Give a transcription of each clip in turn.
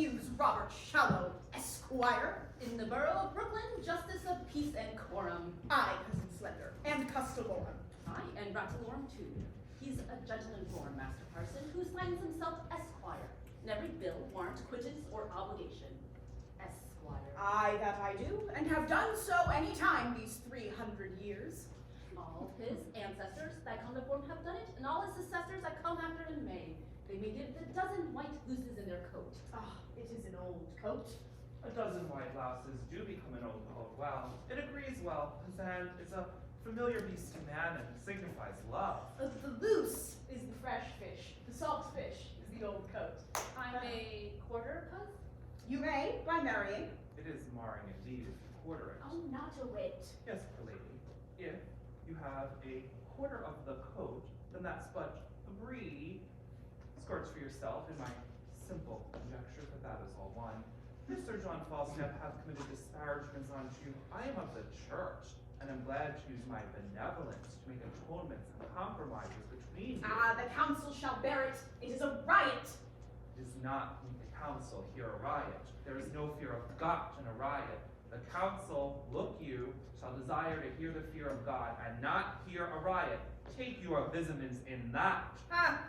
accuse Robert Shallow, Esquire? In the borough of Brooklyn, justice of peace and quorum. I, Cousin Slender, and Khandelwal. Aye, and Rattlorm too. He's a gentleman-born Master Parson who signs himself Esquire in every bill, warrant, quittance, or obligation. Esquire. Aye, that I do, and have done so any time these 300 years. All his ancestors that come before him have done it, and all his successors that come after him may. They may give a dozen white gooses in their coat. Ah, it is an old coat. A dozen white louses do become an old coat well. It agrees well, and is a familiar beast to man and signifies love. The loose is the fresh fish. The salt fish is the old coat. I'm a quarter, cuz? You may, by marrying. It is marring indeed if you quarter it. Oh, not a whit. Yes, my lady. If you have a quarter of the coat, then that's but 3 skirts for yourself, in my simple conjecture, but that is all one. Mr. John Falstaff hath committed disparagements unto you. I am of the church, and am glad to use my benevolence to make atonements and compromises between you. Ah, the council shall bear it. It is a riot. It is not the council here a riot. There is no fear of God in a riot. The council, look you, shall desire to hear the fear of God, and not hear a riot. Take your vizaments in that. Ah,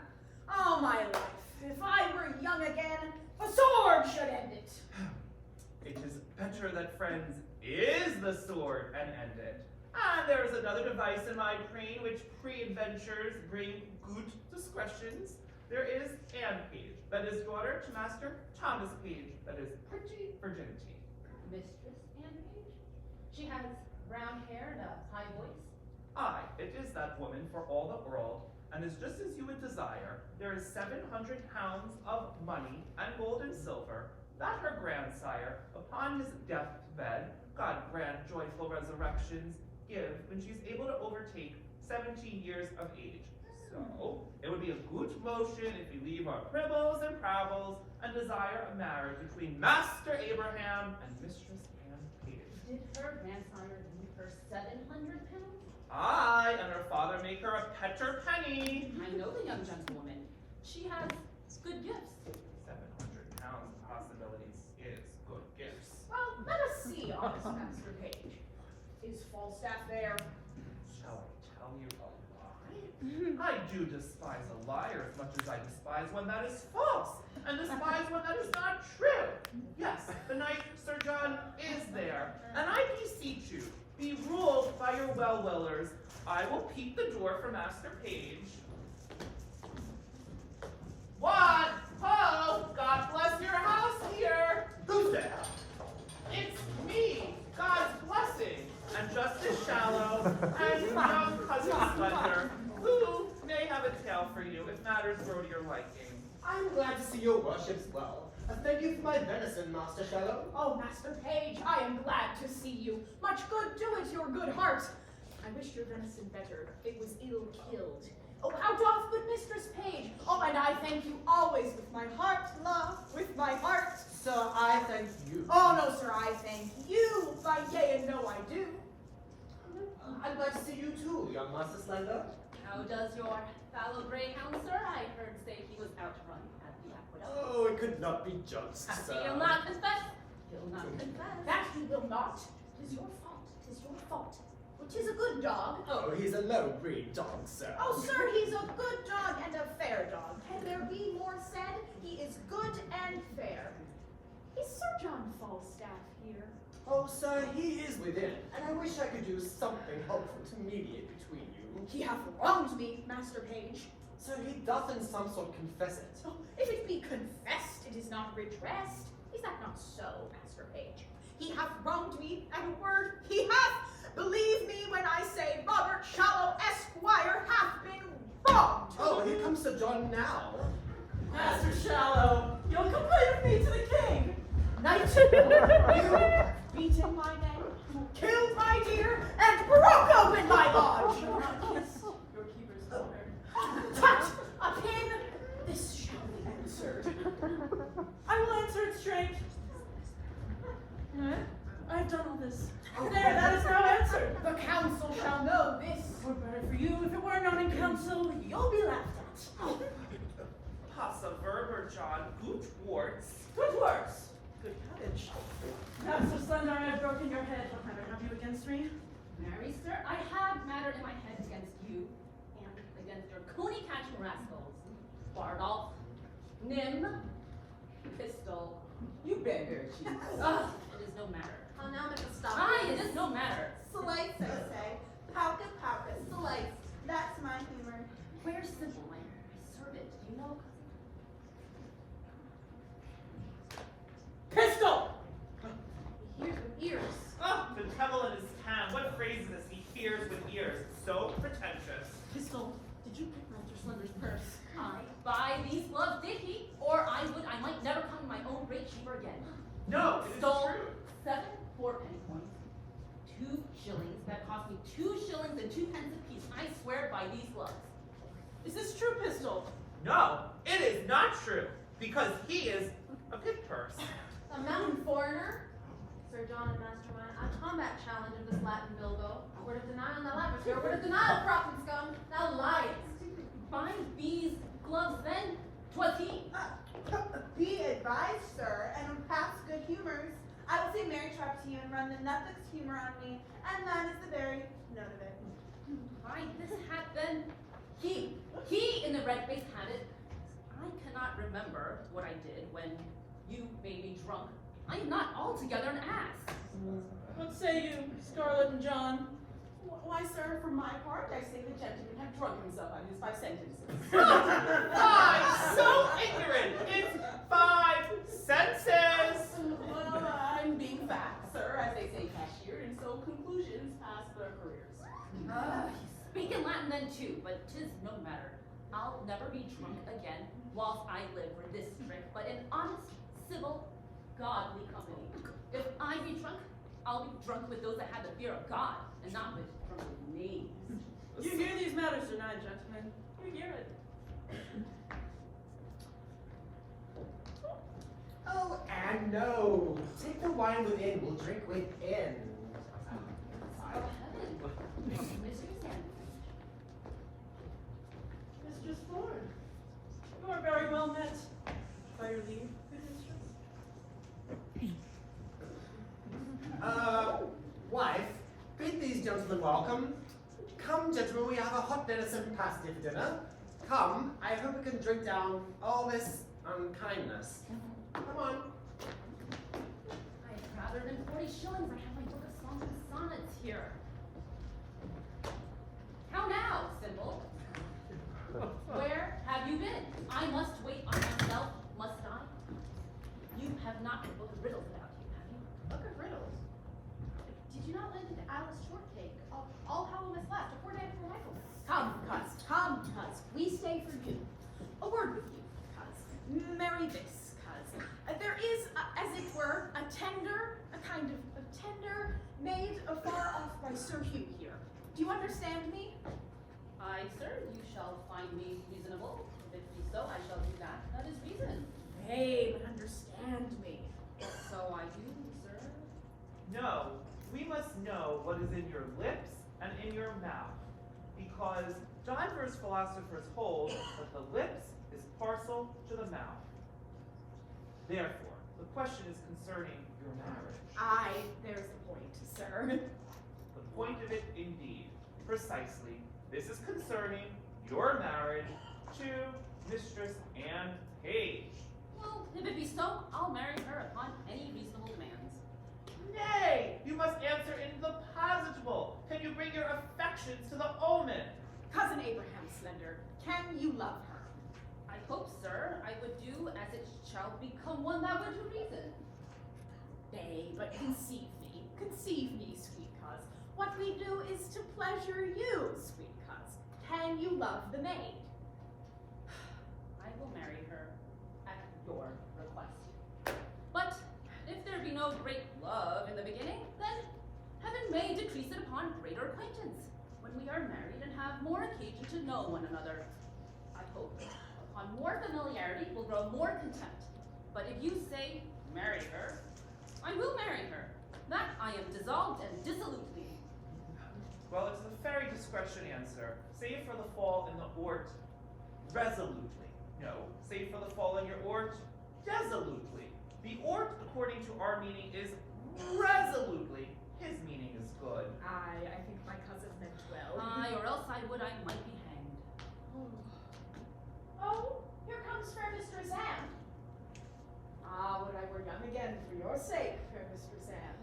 all my life, if I were young again, a sword should end it. It is better that friends is the sword and end it. And there is another device in my train which pre-adventures bring good discretions. There is Anne Paige, that is daughter to Master Thomas Paige, that is pretty virginity. Mistress Anne Page? She has brown hair and a high voice. Aye, it is that woman for all the world, and is just as you would desire. There is 700 pounds of money and gold and silver, that her grandsire, upon his deathbed, God grant joyful resurrections, give when she's able to overtake 17 years of age. So, it would be a good motion if we leave our pribbles and pravels and desire a marriage between Master Abraham and Mistress Anne Page. Did her grandsire leave her 700 pounds? Aye, and her father make her a petter penny. I know the young gentlewoman. She has good gifts. 700 pounds of possibilities is good gifts. Well, let us see, honest Master Page. Is Falstaff there? Shall I tell you a lie? I do despise a liar as much as I despise one that is false, and despise one that is not true. Yes, the knight Sir John is there, and I beseech you, be ruled by your well-willers. I will peep the door for Master Page. What? Ho! God bless your house here! Who's there? It's me, God's blessing, and Justice Shallow, and young Cousin Slender, who may have a tale for you if matters grow to your liking. I'm glad to see your worships well. Thank you for my venison, Master Shallow. Oh, Master Page, I am glad to see you. Much good do it your good heart. I wished your venison better. It was ill killed. Oh, how doth good Mistress Page? Oh, and I thank you always with my heart, love, with my heart. Sir, I thank you. Oh, no, sir, I thank you. By yea and no, I do. I'm glad to see you too, young Master Slender. How does your fallow greyhound, sir? I heard say he was outrun at the aqueduct. Oh, it could not be just, sir. He'll not confess. He'll not confess. That he will not. 'Tis your fault. 'Tis your fault. Which is a good dog. Oh, he's a low-breed dog, sir. Oh, sir, he's a good dog and a fair dog. Can there be more said? He is good and fair. Is Sir John Falstaff here? Oh, sir, he is within, and I wish I could do something helpful to mediate between you. He hath wronged me, Master Page. So he doth in some sort confess it. Oh, if it be confessed, it is not redressed. Is that not so, Master Page? He hath wronged me, at a word, he hath. Believe me when I say Robert Shallow, Esquire, hath been wronged. Oh, here comes Sir John now. Master Shallow, you'll complain of me to the king. Knight, you have beaten my men, killed my deer, and broke open my lodge. Kiss your keeper's daughter. Tut! A pin! This shall be answered. I will answer it straight. I have done all this. There, that is now answered. The council shall know this. Or better for you, if it were not in council, you'll be laughed at. Passa verber, John, gut words. Good works. Mary, sir, I have matter in my head against you and against your coney-catching rascals. Bardolph, Nim, Pistol. You bet, Mary Cheese. Ugh, it is no matter. Oh, now make a stop. Aye, it is no matter. Slice, I say. Pauka, pauka, slice. That's my humor. Where's Sybil, my servant? Do you know? Pistol! He hears with ears. Oh, the devil in his hand. What phrase is this? He hears with ears. So pretentious. Pistol, did you pick Mr. Slender's purse? I buy these gloves, did he? Or I might never come to my own great cheaper again. No, it is Stole true. 7 four-penny coins, 2 shillings that cost me 2 shillings and 2 pence apiece. I swear by these gloves. Is this true, Pistol? No, it is not true. Because he is a pick purse. A mountain foreigner. Sir John and Mastermind, a combat challenge of this Latin bilbo. A word of denial, now laboratory. A word of denial, prophet scum. Now liars. Buy these gloves then, 'twas he. Be advised, sir, and pass good humors. I will say merry trap to you and run the nothing's humor on me, and that is the very note of it. Buy this hat then. He in the red face had it. I cannot remember what I did when you made me drunk. I am not altogether an ass. What say you, Scarlet and John? Why, sir, for my part, I say the gentleman have drunk himself on his 5 sentences. Why, so ignorant! It's 5 senses! Well, I'm being fat, sir, as they say cashier, and so conclusions pass their careers. Speak in Latin then too, but 'tis no matter. I'll never be drunk again whilst I live for this trick, but in honest, civil, godly company. If I be drunk, I'll be drunk with those that have the fear of God, and not with drunken knaves. You hear these matters tonight, gentlemen. You hear it. Oh, and no. Take the wine within, we'll drink within. Oh, heaven. Mr. Sandwich. Mistress Ford, you are very well met. By your leave, good mistress. Wife, bid these gentlemen welcome. Come, gentlemen, we have a hot venison pasty for dinner. Come, I hope we can drink down all this unkindness. Come on. I have rather than 40 shillings. I have my book of songs and sonnets here. How now, Sybil? Where have you been? I must wait on myself, must I? You have not a book of riddles about you, have you? Book of riddles. Did you not lend it to Alice Shortcake? All Halloween last, a fortnight before Michaelmas. Come, cuz, we stay for you. A word with you, cuz. Marry this, cuz. There is, as it were, a kind of tender made afar off by Sir Hugh here. Do you understand me? Aye, sir, you shall find me reasonable. If it be so, I shall do that. That is reason. Hey, but understand me. So I do, sir. No, we must know what is in your lips and in your mouth, because divers philosophers hold that the lips is parcel to the mouth. Therefore, the question is concerning your marriage. Aye, there's the point, sir. The point of it, indeed, precisely, this is concerning your marriage to Mistress Anne Paige. Well, if it be so, I'll marry her upon any reasonable demands. Nay, you must answer in the positible. Can you bring your affections to the omen? Cousin Abraham Slender, can you love her? I hope, sir, I would do as it shall become one that would do reason. Nay, but conceive me, sweet cuz. What we do is to pleasure you, sweet cuz. Can you love the maid? I will marry her at your request. But if there be no great love in the beginning, then heaven may decrease it upon greater acquaintance, when we are married and have more occasion to know one another. I hope upon more familiarity will grow more contempt. But if you say, marry her, I will marry her. That I am dissolved and dissolute thee. Well, it's the fairy discretion answer. Save for the fall in the ort resolutely. No, save for the fall in your ort resolutely. The ort, according to our meaning, is resolutely. His meaning is good. I think my cousin meant well. Aye, or else I might be hanged. Oh, here comes fair Mistress Anne. Ah, would I were young again for your sake, fair Mistress Anne.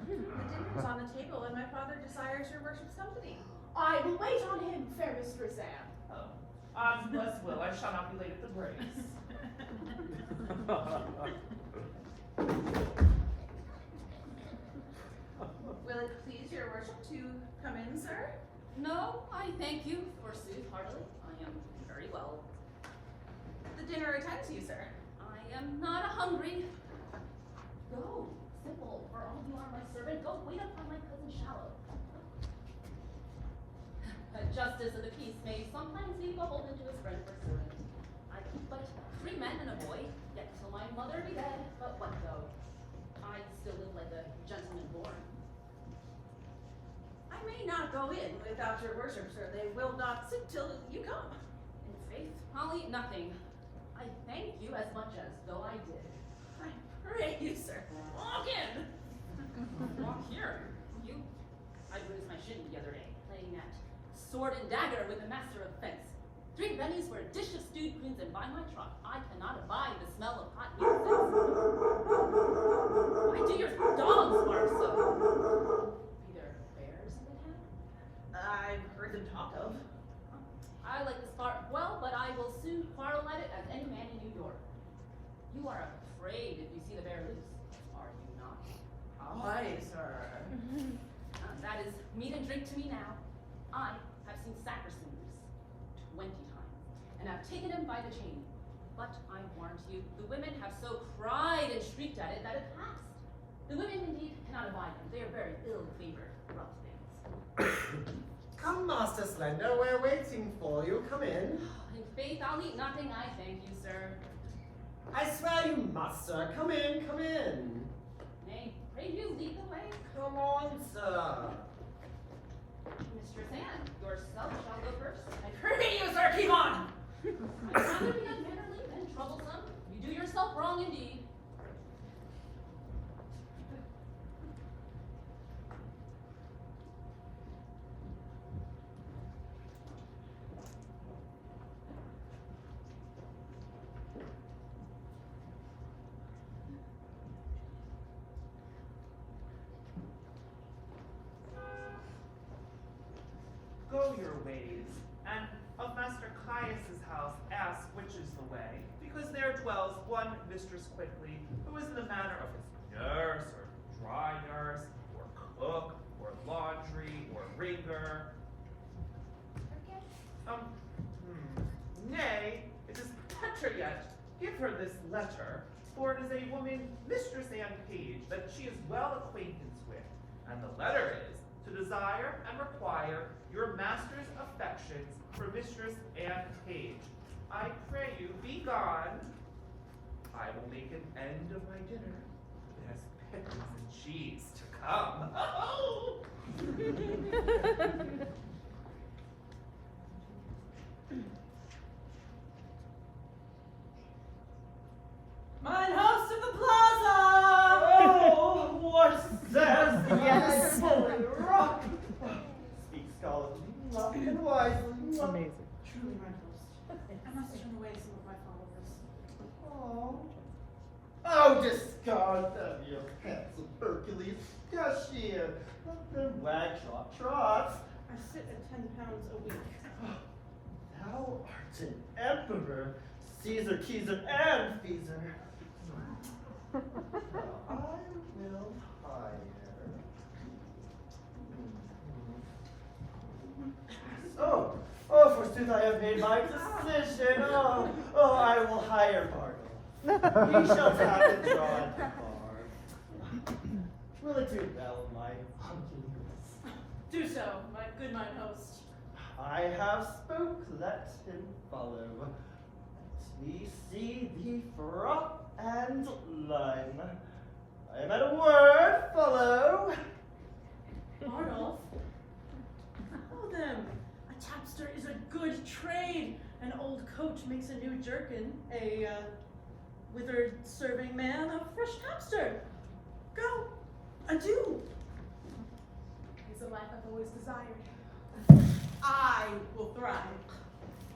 The dinner's on the table, and my father desires your worship's company. I will wait on him, fair Mistress Anne. Oh, odds bless will, I shall not be late at the grace. Will it please your worship to come in, sir? No, I thank you, forsooth, heartily. I am very well. The dinner attends you, sir. I am not hungry. Go, simple, for all you are my servant. Go wait upon my cousin Shallow. A justice of the peace may sometimes be beholden to his friend for servant. I keep but 3 men and a boy, yet till my mother be dead. But what though? I still live like a gentleman born. I may not go in without your worship, sir. They will not sit till you come. In faith, I'll eat nothing. I thank you as much as though I did. I pray you, sir. Walk in. Walk here. You? I bruised my shin the other day, playing at sword and dagger with the master of fence. 3 pennies for a dish of stewed prunes, and by my troth, I cannot abide the smell of hot meat since. Why do your dogs bark so? Be there bears in the town? I've heard them talk of. I like the spark well, but I will soon quarrel at it as any man in New York. You are afraid if you see the bear loose, are you not? Aye, sir. That is meat and drink to me now. I have seen Sackerson loose 20 times, and have taken him by the chain. But I warrant you, the women have so cried and shrieked at it that it passed. The women indeed cannot abide them. They are very ill-favored, rough things. Come, Master Slender, we're waiting for you. Come in. In faith, I'll eat nothing, I thank you, sir. I swear you must, sir. Come in, come in. Nay, pray you lead the way. Come on, sir. Mistress Anne, yourself shall go first. I pray you, sir. Keep on. I'd rather be unmannerly than troublesome. You do yourself wrong indeed. Go your ways, and of Master Caius's house ask which is the way, because there dwells one Mistress Quickly, who is in the manner of his nurse, or dry nurse, or cook, or laundry, or ringer. Nay, it is better yet. Give her this letter, for it is a woman, Mistress Anne Paige, that she is well acquaintance with, and the letter is to desire and require your master's affections for Mistress Anne Paige. I pray you, be gone. I will make an end of my dinner. There's pickles and cheese to come. Oh! Mine host of the plaza! Oh, what says the Yes. Holy Rock? Speak scholarly and wisely. Amazing. Truly, my host. I must turn away some of my followers. Oh, discard them, your handsome Hercules. Cashier, let them wag trot. I sit at 10 pounds a week. Thou art an emperor, Caesar, Keezer, and Feezer. Now I will hire. Oh, forsooth I have made my decision. Oh, I will hire Bartle. He shall tap and draw at the bar. Will it do well, my Hercules? Do so, my good mine host. I have spoke, let him follow. Let me see the froth and lime. I am at a word, follow. Arnulf. Oh, them. A tapster is a good trade. An old coach makes a new jerkin. A withered serving man a fresh tapster. Go. Adieu. so is desired. I will thrive.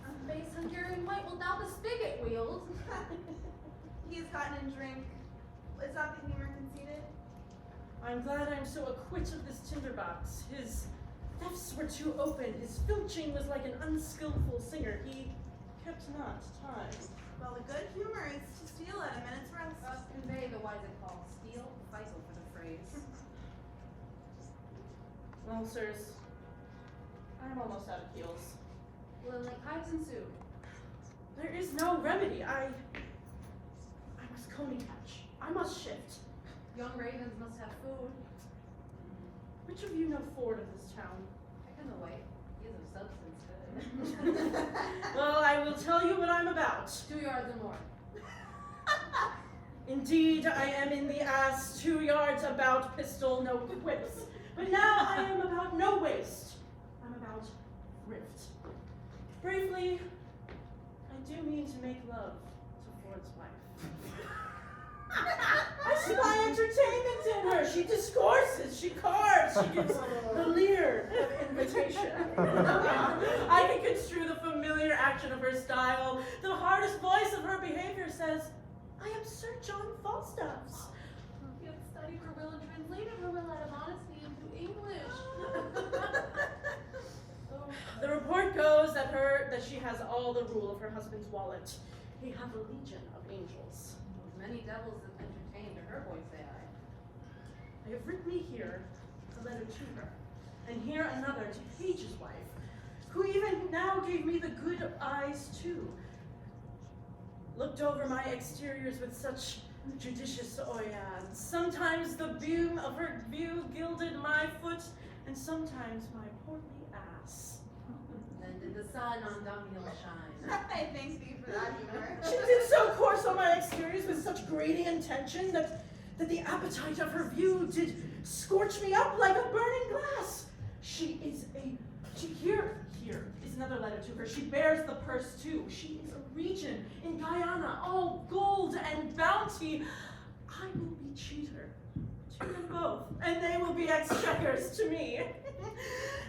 A base Hungarian white will thou the spigot wield. He has gotten in drink. Is not the humor conceited? I'm glad I'm so acquit of this tinderbox. His thefts were too open. His filching was like an unskillful singer. He kept not time. Well, the good humor is to steal at a minute's rest. Thus convey the wise it call. Steal, vital for the phrase. Well, sirs, I'm almost out of keels. Will then like hides ensue. There is no remedy. I must coney catch. I must shift. Young ravens must have food. Which of you know Ford of this town? Heck in the way. He is of substance good. Well, I will tell you what I'm about. 2 yards and more. Indeed, I am in the ass, 2 yards about, pistol, no quips. But now I am about no waste. I'm about thrift. Briefly, I do mean to make love to Ford's wife. I supply entertainment in her. She discourses, she carves, she gives the leer of invitation. I can construe the familiar action of her style. The hardest voice of her behavior says, I am Sir John Falstaff's. You have studied her will and translated her will out of honesty into English. The report goes that she has all the rule of her husband's wallet. He hath a legion of angels. Many devils have entertained to her voice, say I. I have written me here a letter to her, and here another to Paige's wife, who even now gave me the good eyes too. Looked over my exteriors with such judicious oyans. Sometimes the beam of her view gilded my foot, and sometimes my portly ass. Then did the sun on Damien shine. I thank thee for that humor. She did so course on my exteriors with such grating intention that the appetite of her view did scorch me up like a burning glass. Here is another letter to her. She bears the purse too. She is a regent in Guyana, all gold and bounty. I will be cheater to them both, and they will be exchequers to me.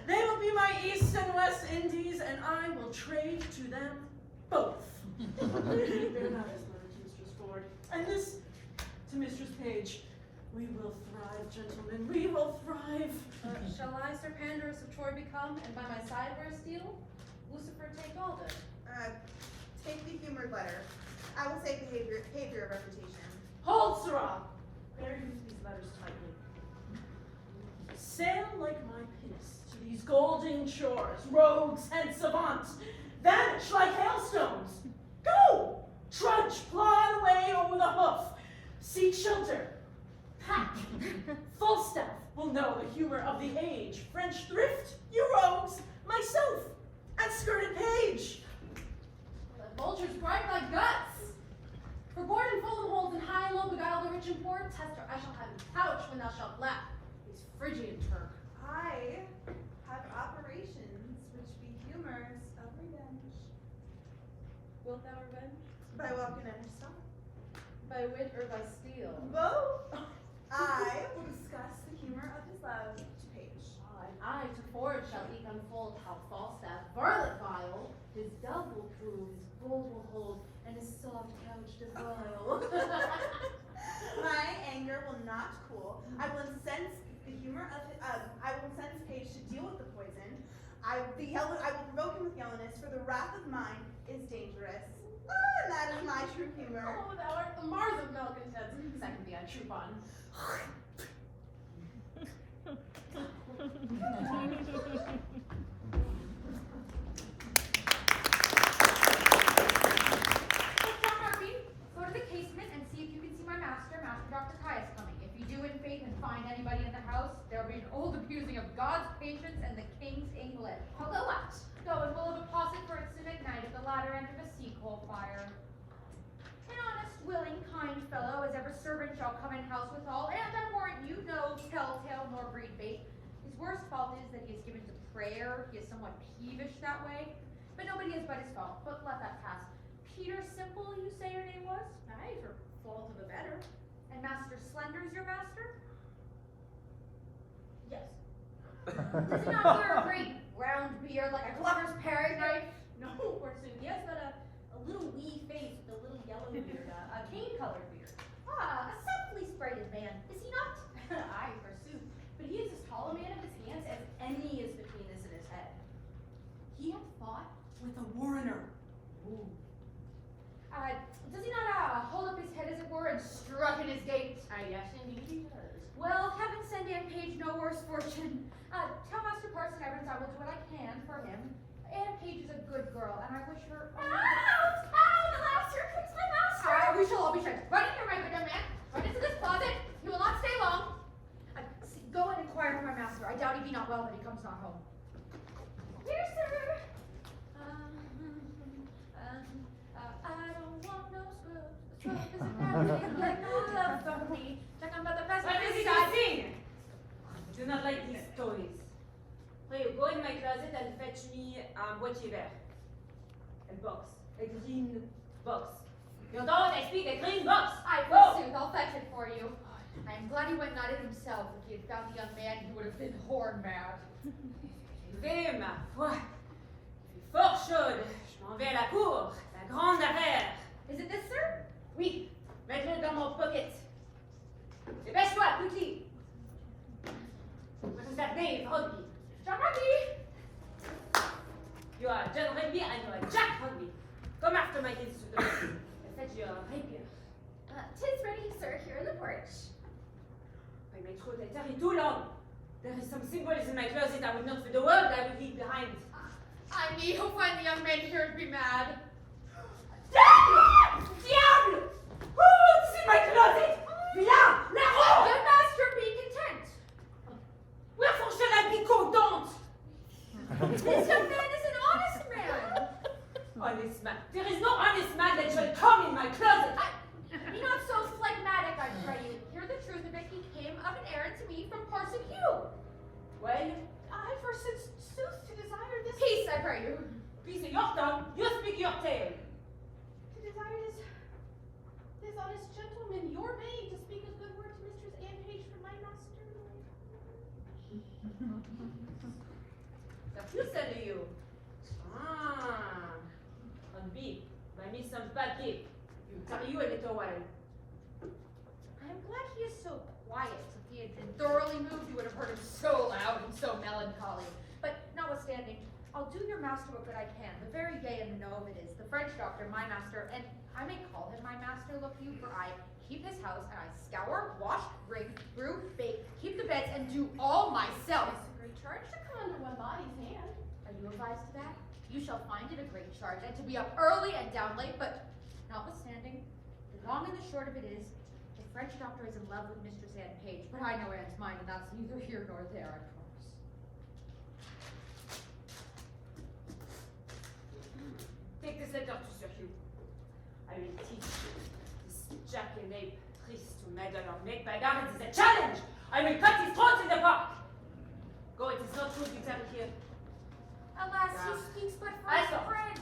They will be my East and West Indies, and I will trade to them both. Bear not this letter to Mistress Ford, and this to Mistress Paige. We will thrive, gentlemen, we will thrive. Shall I Sir Pandarus of Troy become, and by my side wear steel? Lucifer take Alden. Take the humored letter. I will say behavior of reputation. Hold, Sirrah! Bear you these letters tightly. Sail like my pinnace to these golden shores, rogues and savants. Vanish like hailstones. Go! Trudge, plod away over the hoof. Seek shelter. Pack. Falstaff will know the humor of the age. French thrift, you rogues, myself, and skirted Paige. Let vultures gripe like guts. For Gordon Fulham holds in high and low, beguile the rich and poor. Tester, I shall have his pouch when thou shalt laugh. He's Phrygian Turk. I have operations which be humors of revenge. Wilt thou revenge? By welcome and stop. By wit or by steel? Both. I will discuss the humor of his love to Paige. And I to Ford shall eke unfold how Falstaff, varlet vile, his dove will prove, his gold will hold, and his soft couch defile. My anger will not cool. I will incense the humor of I will incense Paige to deal with the poison. I will provoke him with yellowness, for the wrath of mine is dangerous. And that is my true humor. Oh, thou art the Mars of malcontents. Second thee I troop on. Go to the casement and see if you can see my master, Master Dr. Caius, coming. If you do in faith and find anybody in the house, there will be an old abusing of God's patience and the king's English. I'll go out. Go and we'll have a posset for it soon at night at the latter end of a sea coal fire. An honest, willing, kind fellow, as ever servant shall come in house withal, and I warrant you, no telltale nor breed bait. His worst fault is that he is given to prayer. He is somewhat peevish that way, but nobody is but his fault. But let that pass. Peter Simple, you say your name was? Aye, for fault of the better. And Master Slender's your master? Yes. Does he not wear a great round beard like a glover's paring knife? No, forsooth. He has but a little wee face with a little yellow beard, a cane-colored beard. Ah, a softly sprited man, is he not? Aye, forsooth. But he is as tall a man of his hands as any is between this and his head. He hath fought with a warrener. Ooh. Does he not hold up his head as it were and strut in his gait? Yes, indeed he does. Well, heaven send Aunt Paige no worse fortune. Tell Master Parson Evans I will do what I can for him. Aunt Paige is a good girl, and I wish her. Out! Alas, here comes my master! We shall all be shut. Run in here, my good young man. Run into this closet. He will not stay long. Go and inquire for my master. I doubt he be not well that he comes not home. Here, sir. I don't want no scrubs. The scrub is a bad like no love from me. Check on the best. What is it you sing? I do not like these toys. Pray you go in my closet and fetch me whatever. A box. A green box. You don't I speak a green box. I Go! forsooth, I'll fetch it for you. I am glad he went not in himself. If he had found the young man, he would have been horn mad. Oui, ma foi. Je suis fort chaude. Je m'en vais à la cour. La grande affaire. Is it this, sir? Oui. Mets-le dans mon pocket. Dépêche-toi, quickly. What is that name, Rugby? John Rugby! You are John Rugby and you are Jack Rugby. Come after my kids to the room. Fetch your rapier. 'Tis ready, sir, here in the porch. I may throw that tarry too long. There is some symbols in my closet I would not for the world I would leave behind. I need he'll find the young man here and be mad. Diable! Who's in my closet? Viens! La robe! Good master, be content. Wherefore shall I be content? This young man is an honest man. Honest man. There is no honest man that shall come in my closet. Be not so phlegmatic, I pray you. Hear the truth of it. He came of an errand to me from Parson Hugh. Well, I forsooth to desire this. Peace, I pray you. peace your tongue, you speak your tale. To desire this honest gentleman, your maid, to speak a good word to Mistress Anne Page for my master. Ça plus salut you. Ah, on B, buy me some papier. You carry you a little while. I am glad he is so quiet. If he had been thoroughly moved, you would have heard him so loud and so melancholy. But notwithstanding, I'll do your master what good I can. The very gay in the know of it is the French doctor, my master, and I may call him my master, look you, for I keep his house, and I scour, wash, ring, brew, bake, keep the beds, and do all myself. It's a great charge to come under one body's hand. Are you avised to that? You shall find it a great charge, and to be up early and down late, but notwithstanding, the long and the short of it is, the French doctor is in love with Mistress Anne Page, but I know Anne's mind, and that's neither here nor there, I promise. Take this letter to Sir Hugh. I will teach you this jackanapes priest to meddle or make bagarres is a challenge. I will cut his throat in the park. Go, it is not good you tarry here. Alas, Yeah. he speaks but for I his thought- friend.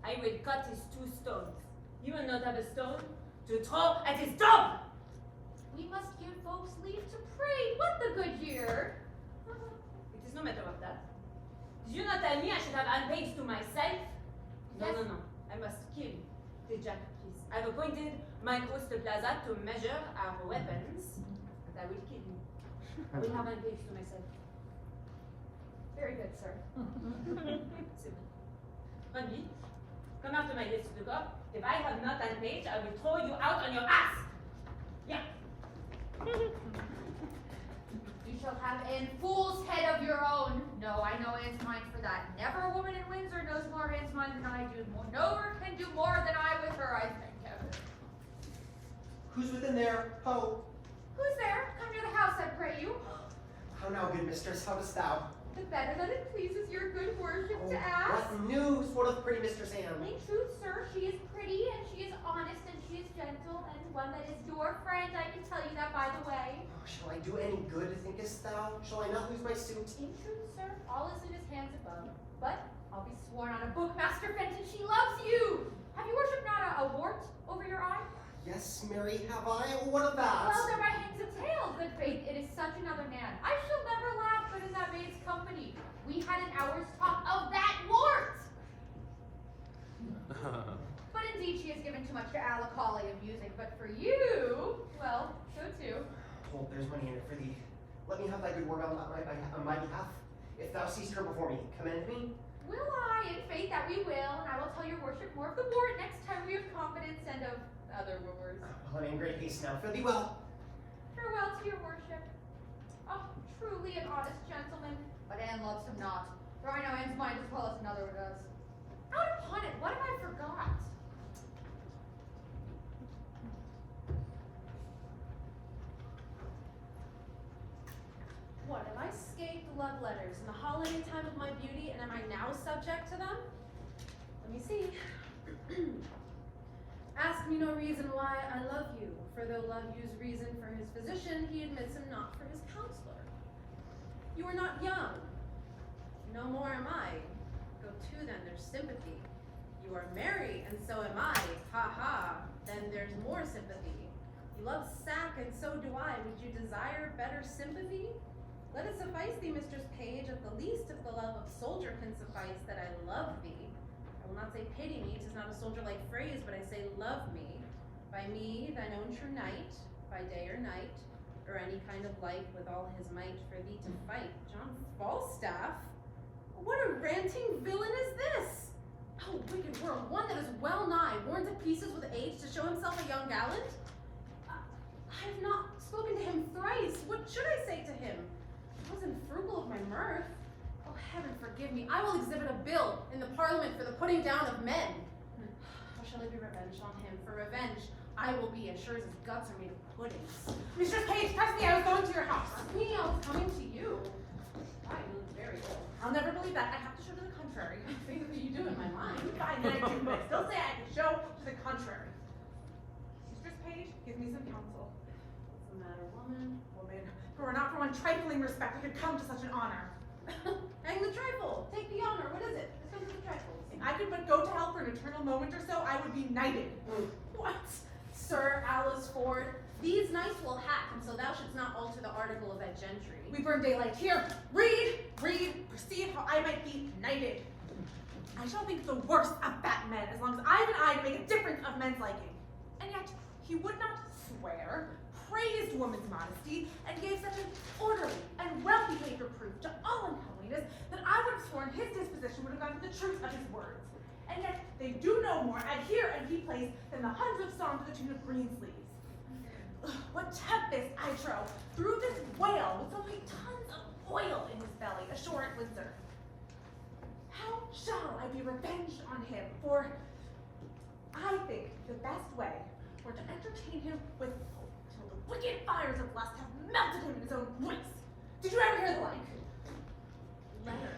I will cut his 2 stones. You will not have a stone to throw at his dog. We must give folks leave to pray. What the good year? It is no matter of that. Did you not tell me I should have Anne Page to myself? No, Yes. no. I must kill the jack priest. I have appointed my host the Plaza to measure our weapons, and I will kill him. I will have Anne Page to myself. Very good, sir. C'est bon. Rugby, come after my list to the cup. If I have not Anne Page, I will throw you out on your ass. Yeah. You shall have Anne Fool's head of your own. No, I know Anne's mind for that. Never a woman in Windsor knows more of Anne's mind than I do. Nor can do more than I with her, I thank heaven. Who's within there? Ho! Who's there? Come near the house, I pray you. How now, good mistress, how dost thou? The better that it pleases your good worship to Oh, ask. what news? What of pretty Mistress Anne? In truth, sir, she is pretty, and she is honest, and she is gentle, and one that is your friend. I can tell you that by the way. Oh, shall I do any good, thinkest thou? Shall I not lose my suit? In truth, sir, all is in his hands above. But I'll be sworn on a book, Master Fenton, she loves you. Have you worshipped not a wart over your eye? Yes, Mary, have I? What of that? Well, thereby hangs a tale, good faith. It is such another man. I shall never laugh, but in that maid an hour's talk of that wart. But indeed, she has given too much to Alakali of music. But for you, well, so too. Hold, there's money in it for thee. Let me have thy good word on my behalf. If thou seest her before me, commend me. Will I, in faith that we will, and I will tell your worship more of the wart next time we have confidence and of other wooers. Well, I'm in great haste now. Fare thee well. Farewell to your worship. Oh, truly an honest gentleman, but Anne loves him not. For I know Anne's mind as well as another does. Out upon it, what have I forgot? What, have I escaped the love letters in the holiday time of my beauty, and am I now subject to them? Let me see. Ask me no reason why I love you, for though love use reason for his physician, he admits him not for his counselor. You are not young. No more am I. Go to then, there's sympathy. You are merry, and so am I. Ha ha, then there's more sympathy. You love sack, and so do I. Would you desire better sympathy? Let it suffice thee, Mistress Paige, at the least if the love of soldier can suffice, that I love thee. I will not say pity me, 'tis not a soldier-like phrase, but I say love me. By me, thine own true knight, by day or night, or any kind of like, with all his might for thee to fight. John Falstaff? What a ranting villain is this? Oh, wicked world, one that is well nigh worn to pieces with age to show himself a young gallant? I have not spoken to him thrice. What should I say to him? I wasn't frugal of my mirth. Oh, heaven forgive me. I will exhibit a bill in the parliament for the putting down of men. How shall I be revenged on him? For revenge, I will be as sure as his guts are made of puddings. Mistress Paige, press me, I was going to your house. Me, I was coming to you. I look very ill. I'll never believe that. I have to show to the contrary. I think that you do in my mind. Fine, then I do, but I still say I can show to the contrary. Mistress Paige, give me some counsel. What's the matter, woman? Woman, if it were not for one trifling respect, I could come to such an honor. Hang the trifle. Take the honor. What is it? Let's go to the trifles. If I could but go to hell for an eternal moment or so, I would be knighted. What? Sir Alice Ford, these knights will hack, and so thou shouldst not alter the article of that gentry. We burn daylight here. Read, perceive how I might be knighted. I shall think the worst of fat men as long as I have an eye to make a difference of men's liking. And yet, he would not swear, praised woman's modesty, and gave such an orderly and well-behaved reproof to all uncomeliness that I would have sworn his disposition would have gone to the truth of his words. And yet, they do no more adhere and keep place than the 100th psalm to the tune of Greensleeves. What tempest, I trow, through this whale with so many tons of oil in his belly ashore at Windsor. How shall I be revenged on him? For I think the best way were to entertain him with hope till the wicked fires of lust have melted him in his own voice. Did you ever hear the like? Letter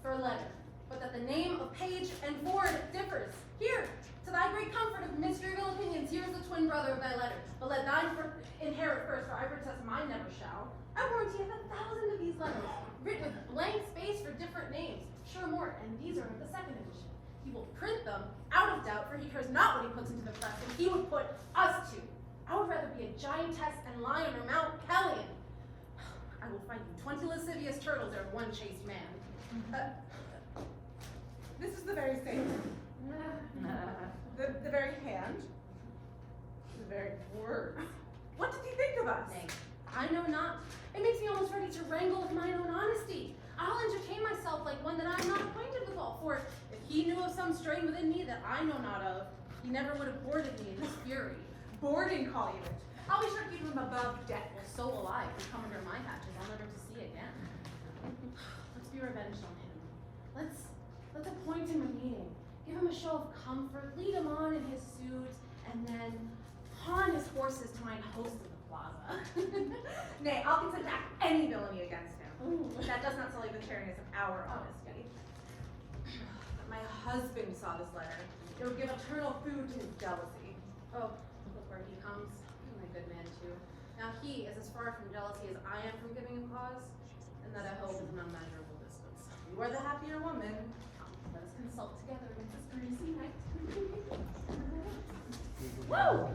for letter, but that the name of Paige and Ford differs. Here, to thy great comfort of mystery of ill opinions, here is the twin brother of thy letter. But let thine inherit first, for I protest mine never shall. I warranty 1,000 of these letters, written with blank space for different names. Sure more, and these are of the second edition. He will print them, out of doubt, for he cares not what he puts into the press, and he would put us to. I would rather be a giantess and lion or Mount Pelion. I will find you 20 lascivious turtles or one chaste man. This is the very same. The very hand. The very words. What did he think of us? Nay, I know not. It makes me almost ready to wrangle with mine own honesty. I'll entertain myself like one that I am not acquainted withal, for if he knew of some strain within me that I know not of, he never would have boarded me in his fury. Boarding, call you it. I'll be sure to keep him above deck. Well, so will I. If he come under my hatches, I'll never to see again. Let's be revenged on him. Let's appoint him a meeting. Give him a show of comfort, lead him on in his suit, and then pawn his horses to mine host of the plaza. Nay, I'll consent to act any villainy against him. Ooh. That does not sully the chariness of our honesty. But my husband saw this letter. It would give eternal food to his jealousy. Oh, look where he comes. He's a good man too. Now he is as far from jealousy as I am from giving him cause, and that I hope is an unmeasurable distance. You are the happier woman. Come, let us consult together against this greasy night. Woo!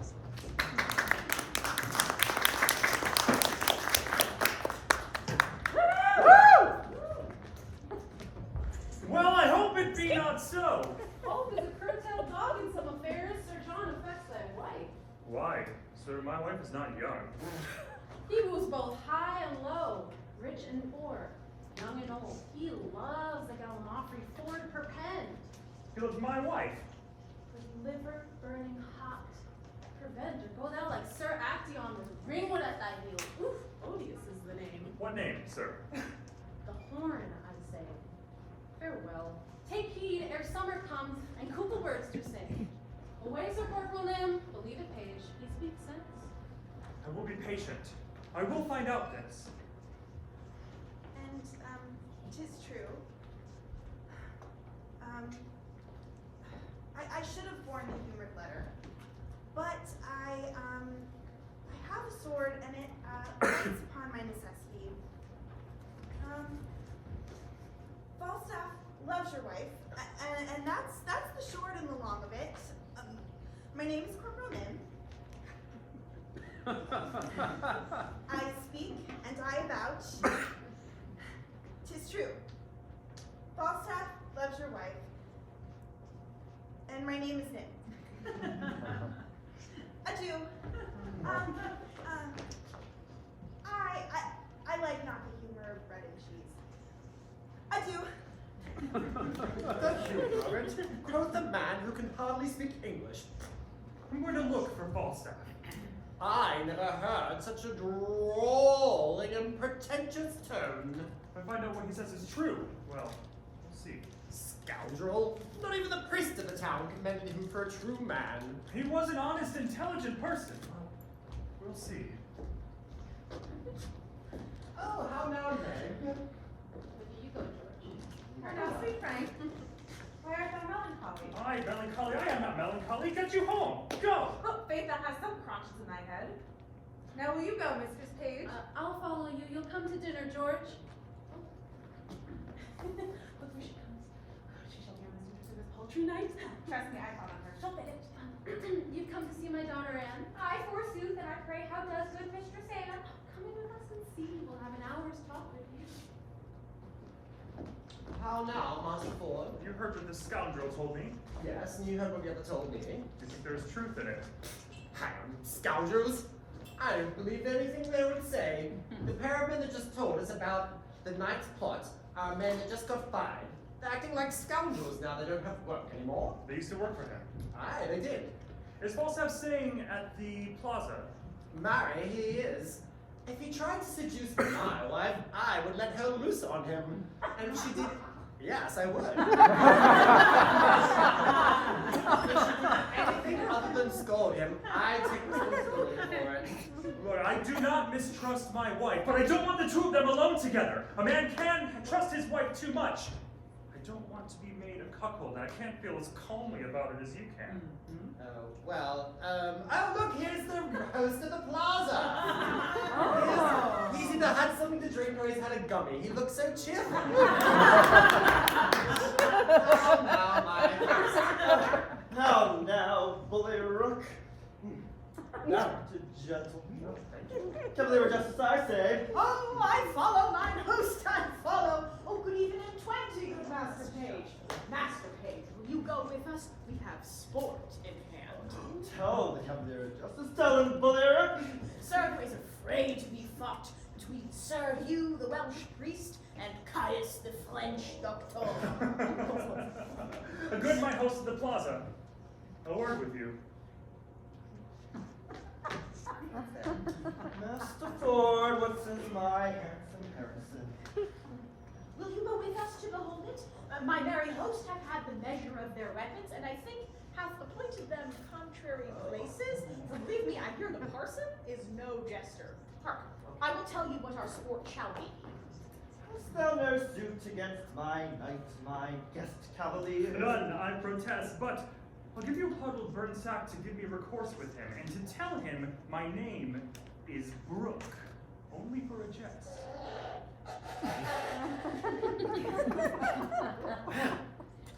He moves both high and low, rich and poor, young and old. He loves the gallimaufry Ford per pen. He loves my wife. With liver burning hot. Prevent or go thou like Sir Actaeon with ringwood at thy heel. Oof, odious is the name. What name, sir? The horn, I say. Farewell. Take heed ere summer comes and cuckoo birds do sing. Away, Sir Corporal Nim, believe it, Paige, he speaks sense. I will be patient. I will find out this. And, 'tis true. I should have borne the humored letter, but I have a sword and it, waits upon my necessity. Falstaff loves your wife, and that's the short and the long of it. My name is Corporal Nim. I speak and I avouch. 'Tis true. Falstaff loves your wife, and my name is Nim. Adieu. I like not the humor of bread and cheese. Adieu. The humor, quoth the man who can hardly speak English. I'm going to look for Falstaff. I never heard such a drawling and pretentious tone. If I find out what he says is true, well, we'll see. Scoundrel! Not even the priest of the town commended him for a true man. He was an honest, intelligent person. We'll see. Oh, how now, Meg? Where do you go, George? Or now, sweet Frank. Why art thou melancholy? I, melancholy, I am not melancholy. Get you home. Go! Oh, faith, thou hast some crotchets in thy head. Now will you go, Mistress Paige? I'll follow you. You'll come to dinner, George. Look where she comes. She shall be our mistress of this paltry night. Trust me, I thought on her. She'll fit it. You've come to see my daughter Anne. Aye, forsooth, and I pray how does good Mistress Anne? Come in with us and see. We'll have an hour's talk with you. How now, Master Ford? You heard what the scoundrel told me. Yes, and you heard what the other told me. Do you think there's truth in it? Scoundrels! I don't believe anything they would say. The pair of men that just told us about the night's plot are men that just got fired. They're acting like scoundrels now they don't have work anymore. They used to work for him. Aye, they did. Is Falstaff staying at the plaza? Marry, he is. If he tried to seduce my wife, I would let her loose on him. And if she did, yes, I would. If she did anything other than scold him, I'd take responsibility for it. Look, I do not mistrust my wife, but I don't want the two of them alone together. A man can trust his wife too much. I don't want to be made a cuckold, and I can't feel as calmly about it as you can. Oh, well, oh look, here's the host of the plaza. He's either had something to drink or he's had a gummy. He looks so cheerful. Oh, now, my host. Now, bully rook. Now, gentlemen. Cavalier Justice, I say. Oh, I follow, mine host, I follow. Oh, good evening and 20, good Master Page. Master Page, will you go with us? We have sport in hand. Tell the Cavalier Justice, tell him, bully rook. Sir, there is affray to be fought between Sir Hugh, the Welsh priest, and Caius, the French doctor. A good my host of the plaza. A word with you. Master Ford, what says my handsome Harrison? Will you go with us to behold it? My merry host hath had the measure of their weapons, and I think hath appointed them contrary places. Forgive me, I hear the parson is no jester. Hark, I will tell you what our sport shall be. Hast thou no suit against my knight, my guest cavalier? None, I protest, but I'll give you a huddled burn sack to give me recourse with him, and to tell him my name is Brooke, only for a jest.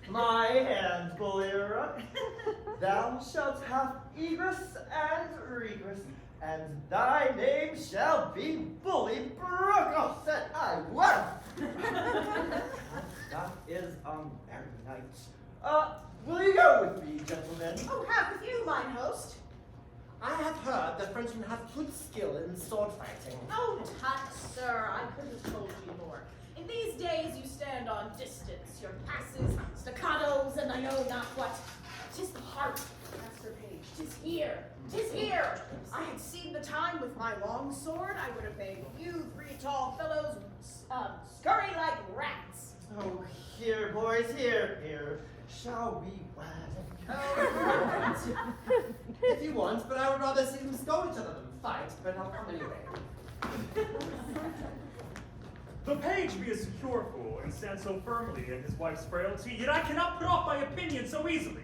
My hand, bully rook. Thou shalt have egress and regress, and thy name shall be Bully Brooke. Oh, said I was. That is a merry night. Will you go with me, gentlemen? Oh, have with you, mine host. I have heard the Frenchman has good skill in sword fighting. Oh, tut, sir, I could have told you more. In these days you stand on distance, your passes, staccatos, and I know not what. 'Tis the heart, Master Page, 'tis here, 'tis here. I had seen the time with my long sword, I would have made you three tall fellows scurry like rats. Oh, here, boys, here. Shall we wed? Oh, if you want, but I would rather see them scold each other than fight, but I'll come anyway. The page be a secure fool and stand so firmly in his wife's frailty, yet I cannot put off my opinion so easily.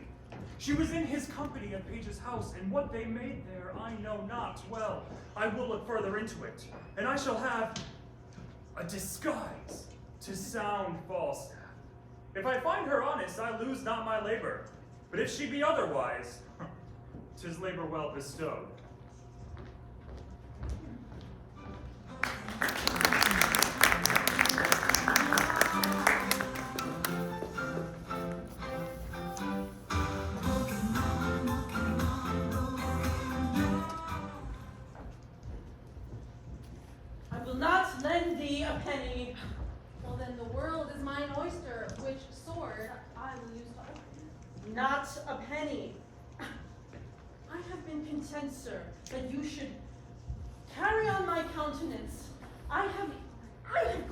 She was in his company at Paige's house, and what they made there I know not. Well, I will look further into it, and I shall have a disguise to sound Falstaff. If I find her honest, I lose not my labor. But if she be otherwise, 'tis labor well bestowed. I will not lend thee a penny. Well, then the world is mine oyster, which sword I will use to open. Not a penny. I have been content, sir, that you should carry on my countenance. I have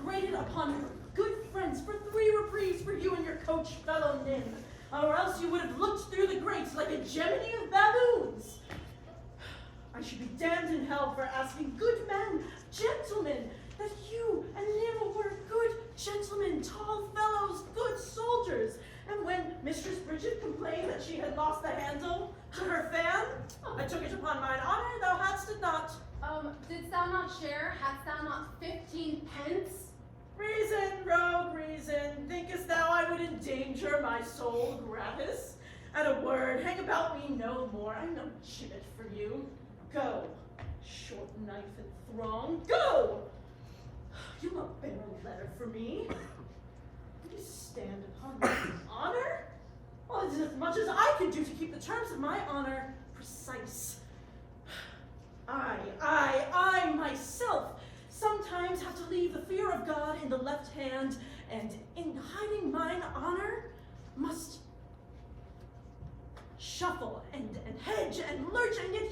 graded upon good friends for 3 reprieves for you and your coach fellow Nim, or else you would have looked through the grates like a gemini of baboons. I should be damned in hell for asking good men, gentlemen, that you and Nim were good gentlemen, tall fellows, good soldiers. And when Mistress Bridget complained that she had lost the handle to her fan, I took it upon mine honor thou hadst it not. Didst thou not share? Hadst thou not 15 pence? Reason, rogue, reason, thinkest thou I would endanger my soul gratis? At a word, hang about me no more, I'm no gibbet for you. Go, short knife and throng, go! You won't bear a letter for me. You stand upon my honor? Well, it is as much as I can do to keep the terms of my honor precise. I myself sometimes have to leave the fear of God in the left hand, and in hiding mine honor must shuffle and hedge and lurch, and yet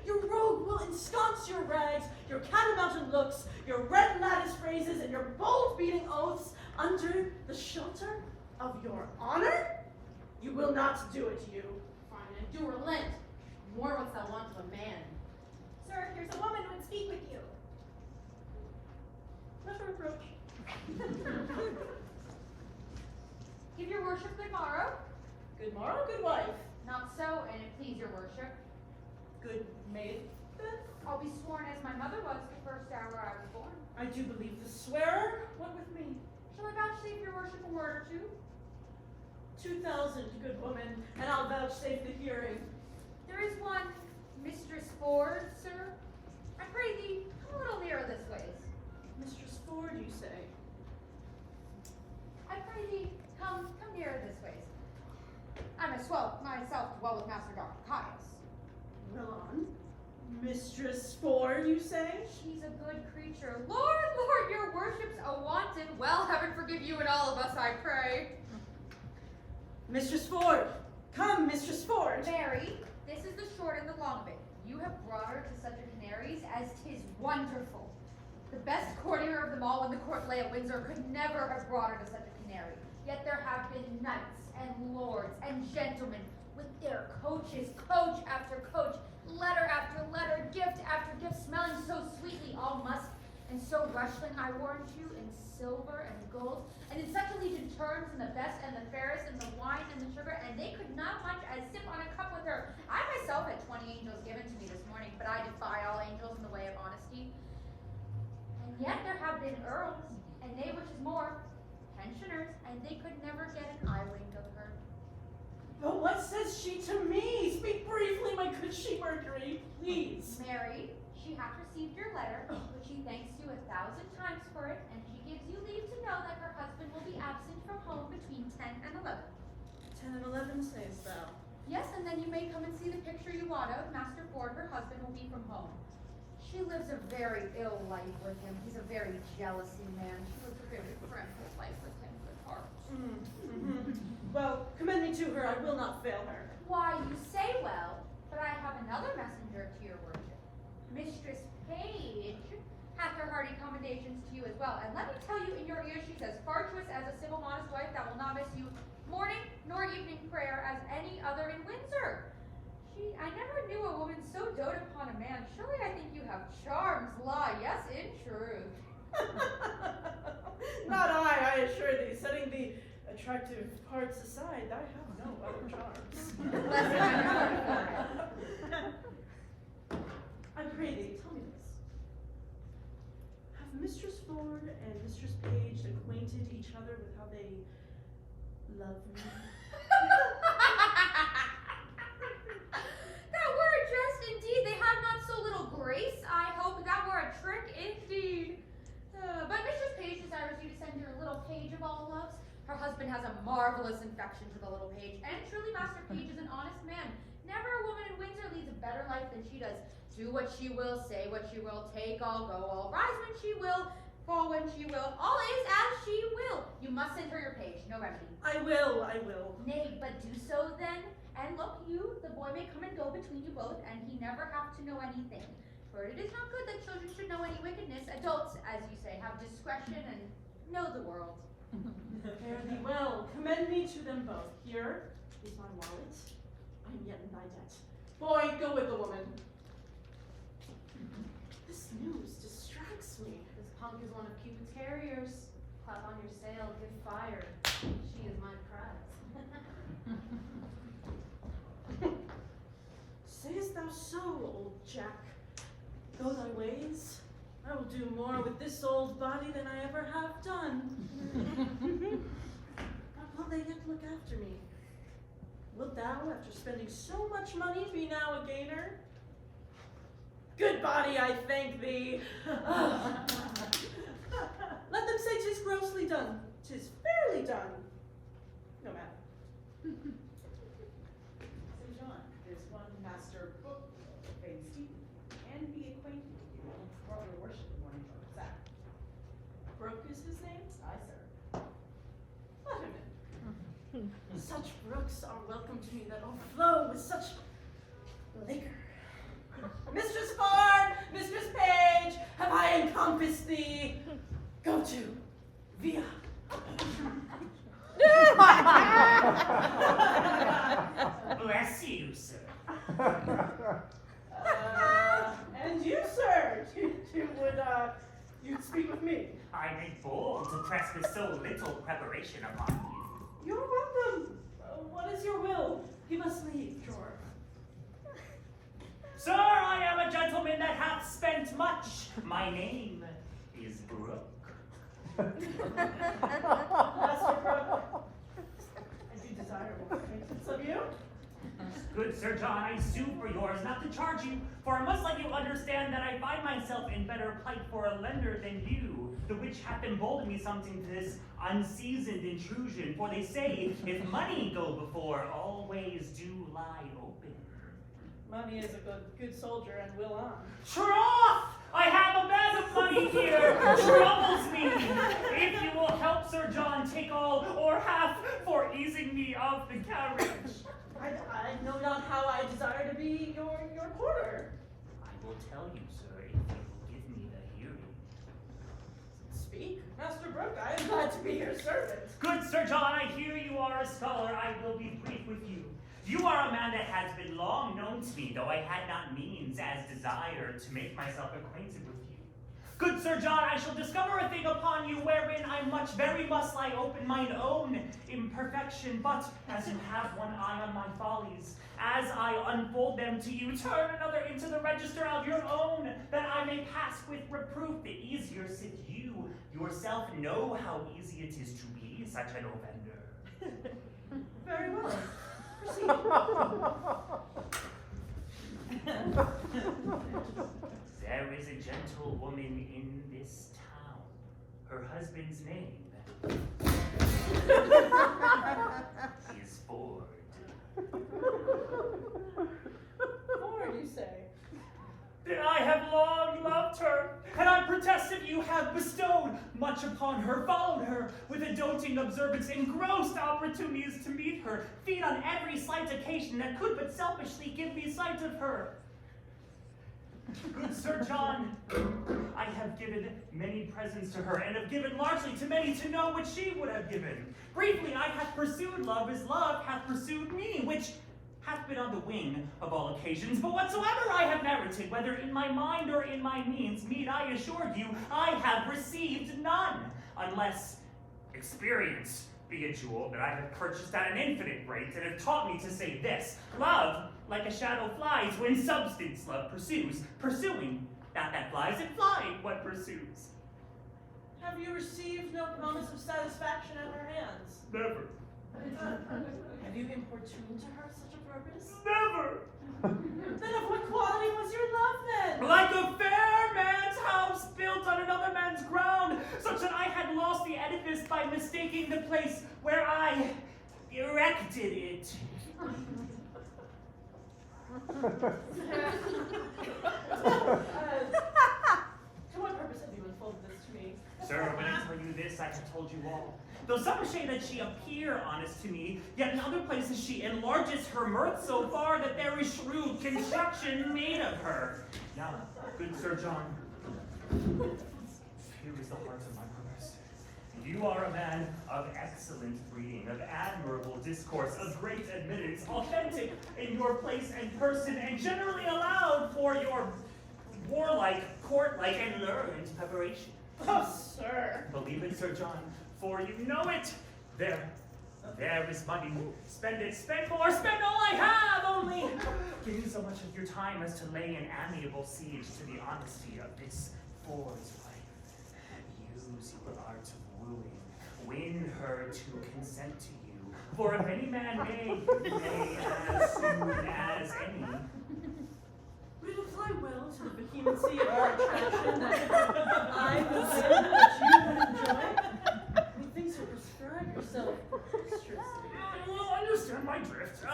you rogue, will ensconce your rags, your catamount looks, your red lattice phrases, and your bold beating oaths under the shelter of your honor? You will not do it, you. Fine, and do relent. More what's thou want of a man. Sir, here's a woman who would speak with you. Let her approach. Give your worship good morrow. Good morrow, good wife. Not so, and it please your worship. Good maid, then. I'll be sworn as my mother was the first hour I was born. I do believe the swearer went with me. Shall I vouchsafe your worship a word or two? 2,000, good woman, and I'll vouchsafe the hearing. There is one Mistress Ford, sir. I pray thee, come a little nearer this ways. Mistress Ford, you say? I pray thee, come nearer this ways. I myself dwell with Master Dr. Caius. Well on. Mistress Ford, you say? She's a good creature. Lord, your worship's a wanton. Well, heaven forgive you and all of us, I pray. Mistress Ford! Come, Mistress Ford! Mary, this is the short and the long of it. You have brought her to such a canaries as 'tis wonderful. The best courtier of them all when the court lay at Windsor could never have brought her to such a canary. Yet there have been knights and lords and gentlemen with their coaches, coach after coach, letter after letter, gift after gift, smelling so sweetly, all musk, and so rushling, I warrant you, in silver and gold, and in such a legion terms, and the best and the fairest, and the wine and the sugar, and they could not much as sip on a cup with her. I myself had 20 angels given to me this morning, but I defy all angels in the way of honesty. And yet there have been earls, and they which is more, pensioners, and they could never get an eye wink of her. But what says she to me? Speak briefly, my good she Mercury, please. Mary, she hath received your letter, which she thanks you 1,000 times for it, and she gives you leave to know that her husband will be absent from home between 10 and 11. 10 and 11, sayest thou? Yes, and then you may come and see the picture you want of. Master Ford, her husband, will be from home. She lives a very ill life with him. He's a very jealousy man. She lives a very friendful life with him, good heart. Well, commend me to her. I will not fail her. Why, you say well, but I have another messenger to your worship. Mistress Paige hath her hearty commendations to you as well. And let me tell you in your ear, she's as virtuous as a civil, modest wife that will not miss you morning nor evening prayer as any other in Windsor. I never knew a woman so dote upon a man. Surely I think you have charms lie, yes, in truth. Not I assure thee. Setting the attractive parts aside, I have no other charms. I pray thee, tell me this. Have Mistress Ford and Mistress Paige acquainted each other with how they love me? That were a jest indeed. They have not so little grace. I hope that were a trick indeed. But Mistress Paige desires you to send your little page of all loves. Her husband has a marvelous affection for the little page, and truly Master Paige is an honest man. Never a woman in Windsor leads a better life than she does. Do what she will, say what she will, take all, go all, rise when she will, fall when she will. All is as she will. You must send her your page, no remedy. I will. Nay, but do so then. And look, the boy may come and go between you both, and he never have to know anything. For it is not good that children should know any wickedness. Adults, as you say, have discretion and know the world. Fare thee well. Commend me to them both. Here is my wallet. I am yet in thy debt. Boy, go with the woman. This news distracts me. This punk is one of Cupid's carriers. Clap on your sail, give fire. She is my prize. Sayest thou so, old Jack? Go thy ways. I will do more with this old body than I ever have done. But will they yet look after me? Wilt thou, after spending so much money, be now a gainer? Good body, I thank thee. Let them say 'tis grossly done. 'Tis fairly done. No matter. Sir John, there's one Master Book named Stephen, and be acquainted with you. Brought your worship in morning from Zach. Brooke is his name? Aye, sir. Let him in. Such brooks are welcome to me that overflow with such liquor. Mistress Ford, Mistress Paige, have I encompassed thee? Go to Via. Bless you, sir. And you, sir, you'd speak with me. I make bold to press with so little preparation upon you. You're welcome. What is your will? Give us leave, George. Sir, I am a gentleman that hath spent much. My name is Brooke. Master Brooke, I do desire more acquaintance of you. Good Sir John, I sue for yours, not to charge you, for I must let you understand that I find myself in better plight for a lender than you, the which hath emboldened me something to this unseasoned intrusion. For they say, if money go before, all ways do lie open. Money is a good soldier and will on. Troth! I have a bag of money here, troubles me. If you will help Sir John take all or half for easing me of the carriage. I know not how I desire to be your porter. I will tell you, sir, if you will give me the hearing. Speak, Master Brooke, I am glad to be your servant. Good Sir John, I hear you are a scholar. I will be brief with you. You are a man that has been long known to me, though I had not means as desired to make myself acquainted with you. Good Sir John, I shall discover a thing upon you wherein I very must lie open mine own imperfection, but as you have one eye on my follies, as I unfold them to you, turn another into the register of your own, that I may pass with reproof the easier, sith you yourself know how easy it is to be such an offender. Very well. Proceed. There is a gentlewoman in this town. Her husband's name is Ford. Or, you say? I have long loved her, and I protest that you have bestowed much upon her, followed her with a doting observance, engrossed opportunities to meet her, feed on every slight occasion that could but selfishly give me sight of her. Good Sir John, I have given many presents to her, and have given largely to many to know what she would have given. Briefly, I have pursued love as love hath pursued me, which hath been on the wing of all occasions, but whatsoever I have merited, whether in my mind or in my means, meet I assured you, I have received none, unless experience be a jewel that I have purchased at an infinite rate, and have taught me to say this: love, like a shadow flies when substance love pursues, pursuing that flies, and flying what pursues. Have you received no promise of satisfaction at her hands? Never. Have you importuned to her such a purpose? Never. Then of what quality was your love then? Like a fair man's house built on another man's ground, such that I had lost the edifice by mistaking the place where I erected it. To what purpose have you unfolded this to me? Sir, when I tell you this, I have told you all. Though some say that she appear honest to me, yet in other places she enlarges her mirth so far that there is shrewd construction made of her. Now, good Sir John, here is the heart of my purpose. You are a man of excellent breeding, of admirable discourse, of great admittance, authentic in your place and person, and generally allowed for your warlike, court-like, and learned preparation. Oh, sir. Believe it, Sir John, for you know it. There is money. Spend it, spend more, spend all I have, only give you so much of your time as to lay an amiable siege to the honesty of this for's wife. Use your art of wooing, win her to consent to you, for if any man may, you may as soon as any. Would it apply well to the vehemency of our attraction that I would win that you would enjoy? Methinks you prescribe yourself preposterously. Well, understand my drift.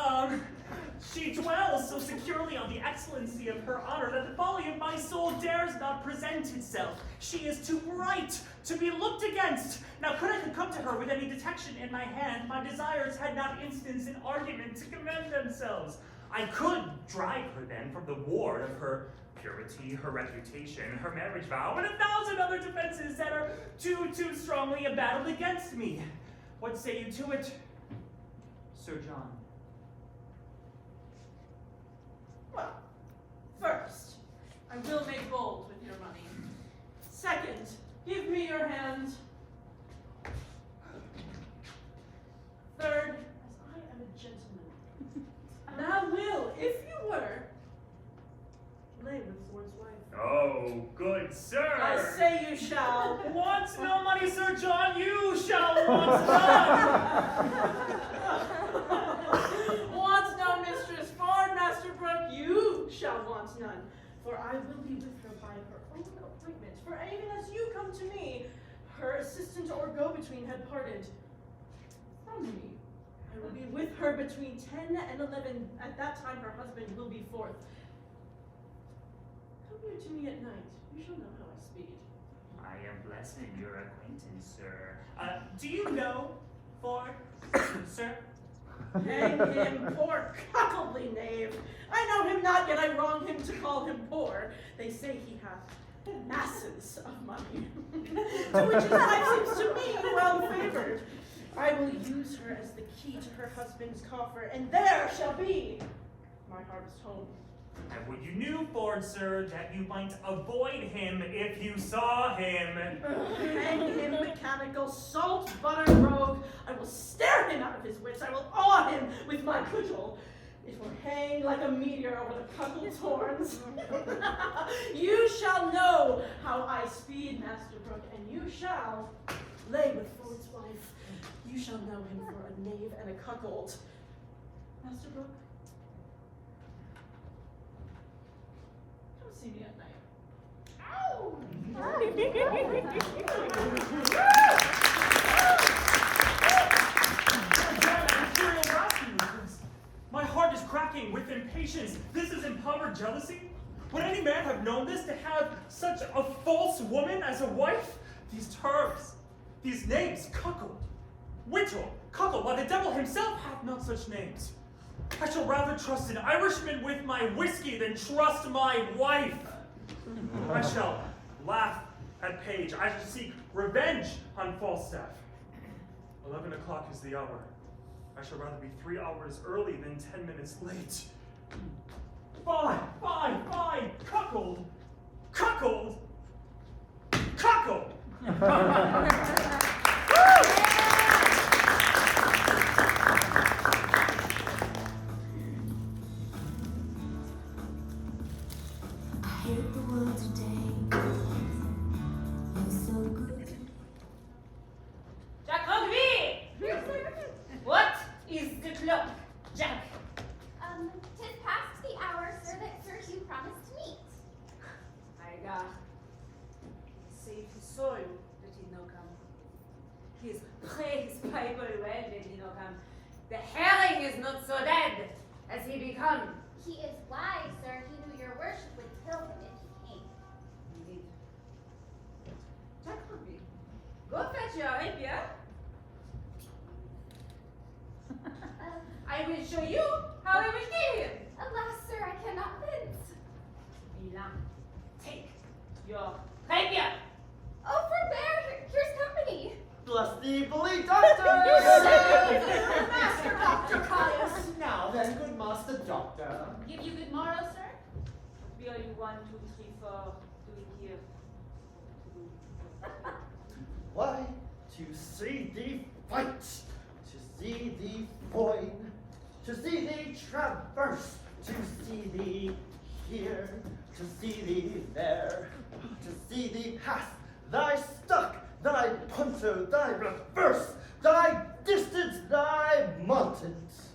She dwells so securely on the excellency of her honor that the folly of my soul dares not present itself. She is too bright to be looked against. Now, could I come to her with any detection in my hand, my desires had not instance in argument to commend themselves. I could drive her then from the ward of her purity, her reputation, her marriage vow, and 1,000 other defenses that are too strongly embattled against me. What say you to it, Sir John? Well, first, I will make bold with your money. Second, give me your hand. Third, as I am a gentleman, now will, if you were, lay with Ford's wife. Oh, good sir. I say you shall. Want no money, Sir John, you shall want none. Want no Mistress Ford, Master Brooke, you shall want none. For I will be with her by her own appointment. For even as you come to me, her assistant or go-between had parted from me. I will be with her between 10 and 11. At that time, her husband will be forth. Come here to me at night. You shall know how I speed. I am blessed in your acquaintance, sir. Do you know Ford, sir? Hang him, poor cuckoldly knave. I know him not, yet I wrong him to call him poor. They say he hath masses of money, to which his wife seems to me well favored. I will use her as the key to her husband's coffer, and there shall be my harvest home. And would you knew, Ford, sir, that you might avoid him if you saw him. Hang him, mechanical, salt butter rogue. I will stare him out of his wits. I will awe him with my cudgel. It will hang like a meteor over the cuckold's horns. You shall know how I speed, Master Brooke, and you shall lay with Ford's wife. You shall know him for a knave and a cuckold. Master Brooke, come see me at night. Ow! patience. This is impoverished jealousy? Would any man have known this, to have such a false woman as a wife? These terms, these names, cuckold, wittol, cuckold, why the devil himself hath not such names. I shall rather trust an Irishman with my whiskey than trust my wife. I shall laugh at Paige. I shall seek revenge on Falstaff. 11 o'clock is the hour. I shall rather be 3 hours early than 10 minutes late. Fine, fine, fine. Cuckold, cuckold, cuckold. I hate the world today. You're so good. Jack Rugby! What is the clock, Jack? 'Tis past the hour, sir, that Sir Hugh promised to meet. My God. Save his soul that he no come. He has prayed his Bible well that he no come. The herring is not so dead as he become. He is wise, sir. He knew your worship would kill him if he came. Indeed. Jack Rugby, go fetch your rapier. I will show you how I will kill him. Alas, sir, I cannot fence. Milan, take your rapier. Oh, forbear! Here's company. Bless thee, bully doctor! Master Dr. Caius. Now then, good master doctor. Give you good morrow, sir? What will you 1, 2, 3, 4 doing here? Why, to see thee fight, to see thee foin, to see thee traverse, to see thee here, to see thee there, to see thee pass, thy stuck, thy punto, thy reverse, thy distance, thy mountains.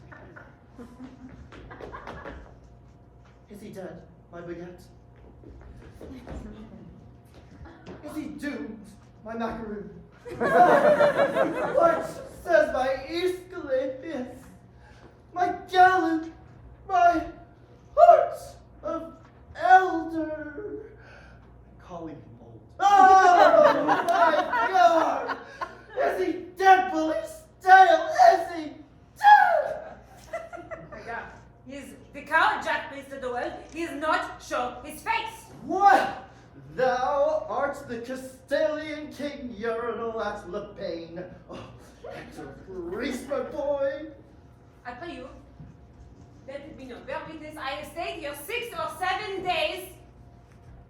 Is he dead, my baguette? Is he doomed, my macaroon? What says my Aesculapius? My gallant, my heart of elder. Calling him old. Oh my God! Is he dead, bully stale? Is he dead? My God, he's the coward Jack placed at the well. He is not show his face. What? Thou art the Castilian king urinal at Lebain. Oh, Hector Grease, my boy. I pray you, let it be known. Bear witness, I have stayed here 6 or 7 days,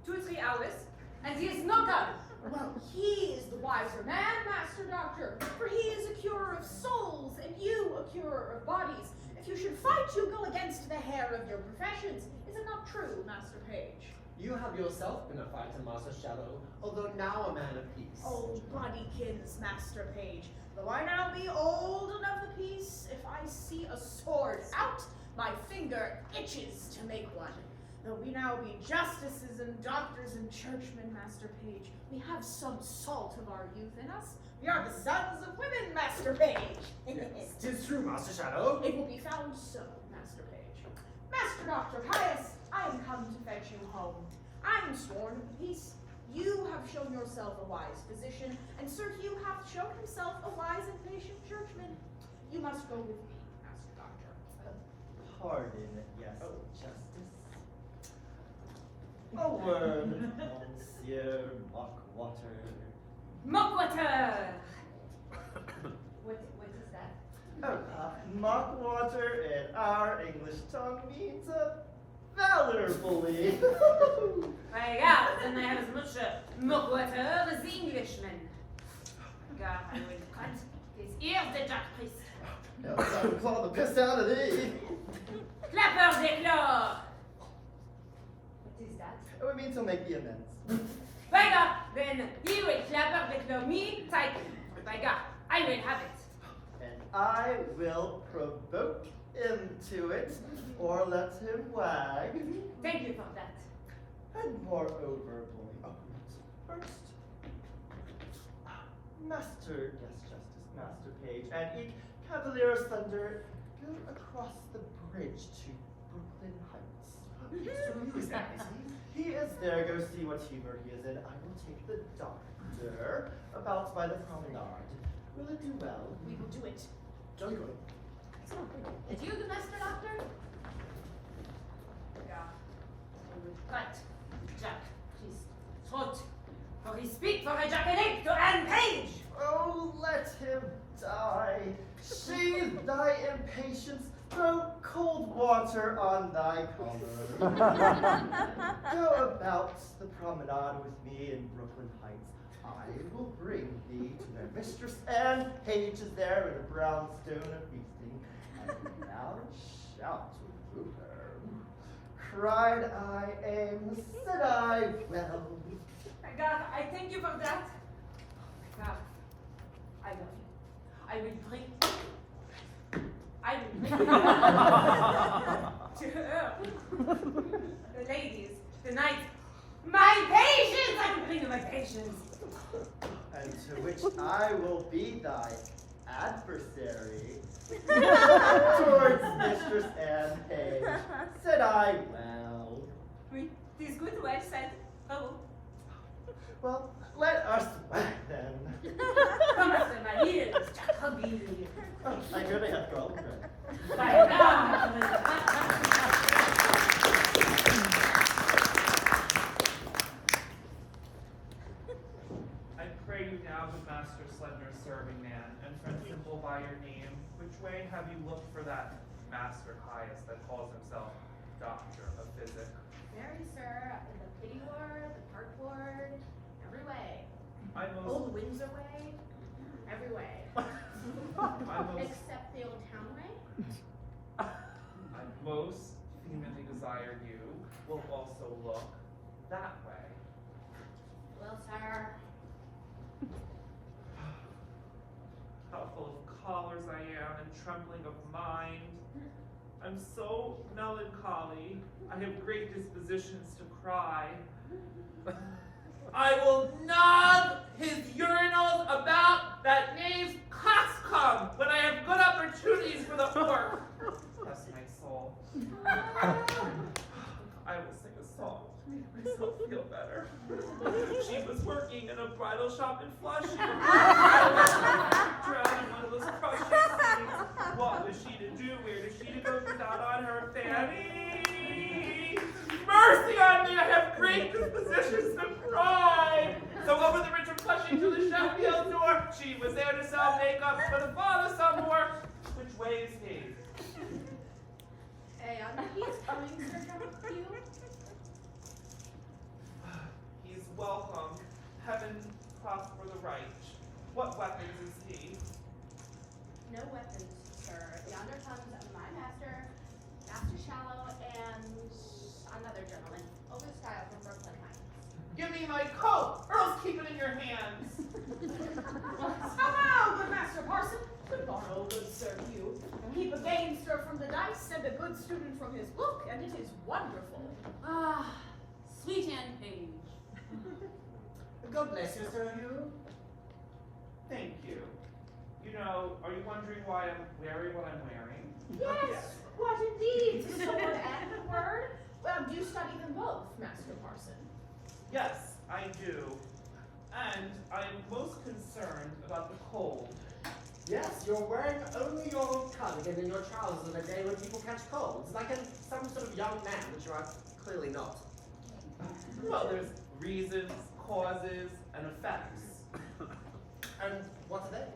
2 or 3 hours, and he is not come. Well, he is the wiser man, Master Doctor, for he is a curer of souls, and you a curer of bodies. If you should fight, you go against the hair of your professions. Is it not true, Master Paige? You have yourself been a fighter, Master Shadow, although now a man of peace. Old boddykins, Master Paige. Though I now be old and of the peace, if I see a sword out, my finger itches to make one. Though we now be justices and doctors and churchmen, Master Paige, we have some salt of our youth in us. We are the sons of women, Master Paige. Yes, 'tis true, Master Shadow. It will be found so, Master Paige. Master Dr. Caius, I am come to fetch you home. I am sworn of the peace. You have shown yourself a wise physician, and Sir Hugh hath shown himself a wise and patient churchman. You must go with me, Master Doctor. Pardon, yes, Justice. A word, Monsieur Mockwater. Mockwater! What is that? Oh, Mockwater in our English tongue means a valor bully. My God, then I have as much Mockwater as the Englishman. God, I will cut his ears, the Jack priest. No, I will claw the piss out of thee. Clapper des claws! What is that? It means he'll make the amends. By God, then he will clapper des claws me tightly. By God, I will have it. And I will provoke him to it, or let him wag. Thank you for that. And moreover, bully, first, Master, yes, Justice, Master Paige, and each Cavalier Thunder go across the bridge to Brooklyn Heights. So who is that, is he? He is there. Go see what humor he is in. I will take the doctor about by the promenade. Will it do well? We will do it. Jolly good. Is you the master doctor? Yeah. I will cut Jack his throat, for he speak for a jackanape to Anne Paige. Oh, let him die. Sheathe thy impatience. Throw cold water on thy collar. Go about the promenade with me in Brooklyn Heights. I will bring thee to their mistress, and Paige is there in a brownstone of feasting, and thou shalt woo her. Cried I, aim, said I, well. My God, I thank you for that. My God, I love you. I will bring to her, the ladies, the knights, my patience. I will bring you my patience. And to which I will be thy adversary towards Mistress Anne Paige. Said I, well. Oui, this good, well said. Oh. Well, let us whack then. Come after my ears, Jacoby. Oh, I hear they have girl. By God. I pray you now, good master slender serving man, and friend simple by your name, which way have you looked for that master Caius that calls himself doctor of physic? Mary, sir, in the pity ward, the park ward, every way. I most Old Windsor way, every way. Except the old town way. I most vehemently desire you will also look that way. Well, sir. How full of collars I am and trembling of mind. I'm so melancholy. I have great dispositions to cry. I will nod his urinals about that knave's coxcomb when I have good opportunities for the work. Bless my soul. I will sing a song to make myself feel better. She was working in a bridal shop in Flushing. Drowned in one of those crushing scenes. What was she to do? Where is she to go without on her fanny? Mercy on me! I have great dispositions to cry. So over the bridge from Flushing to the Sheffield door, she was there to sell makeup for the father some more. Which way is he? Hey, he's coming, sir, come with you. He's welcome. Heaven prosper the right. What weapons is he? No weapons, sir. Yonder comes my master, Master Shallow, and another gentleman, over style from Brooklyn Heights. Give me my coat, or else keep it in your hands. How, good Master Parson? Good morrow, good sir you. Keep a gamester from the dice and a good student from his book, and it is wonderful. Ah, sweet Anne Paige. God bless you, sir Hugh. Thank you. You know, are you wondering why I'm wearing what I'm wearing? Yes, what indeed? The sword and the word? Well, do you study them both, Master Parson? Yes, I do. And I am most concerned about the cold. Yes, you're wearing only your cardigan and your trousers on a day when people catch colds, like some sort of young man, which you are clearly not. Well, there's reasons, causes, and effects. And what are they?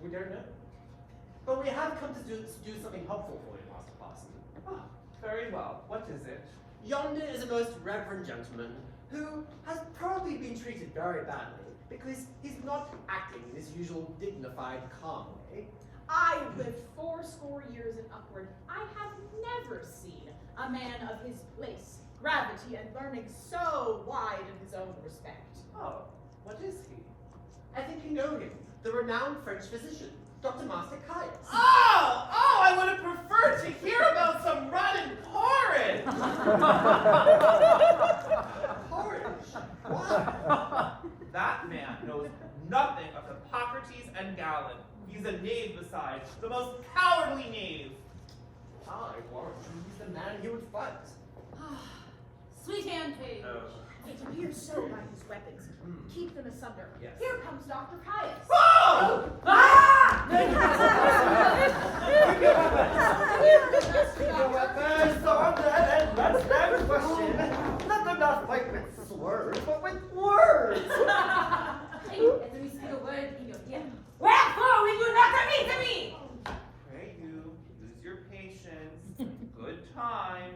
We don't know. But we have come to do something helpful for you, Master Parson. Oh, very well. What is it? Yonder is a most reverend gentleman who has probably been treated very badly because he's not acting in his usual dignified, calm way. I have lived 80 years and upward. I have never seen a man of his place, gravity, and learning so wide in his own respect. Oh, what is he? I think you know him, the renowned French physician, Dr. Master Caius. Oh, I would have preferred to hear about some rotten porridge. Porridge? Why? That man knows nothing of Hippocrates and Galen. He's a knave besides, the most cowardly knave. I warrant you he's the man he would fight. Sweet hand, Paige. It appears so by his weapons. Keep them asunder. Yes. Here comes Dr. Caius. Oh! So I'm dead, and that's that question. Let them not fight with swords, but with words. Hey, let me speak a word in your ear. Wherefore will you not submit to me? Pray you, use your patience. Good time.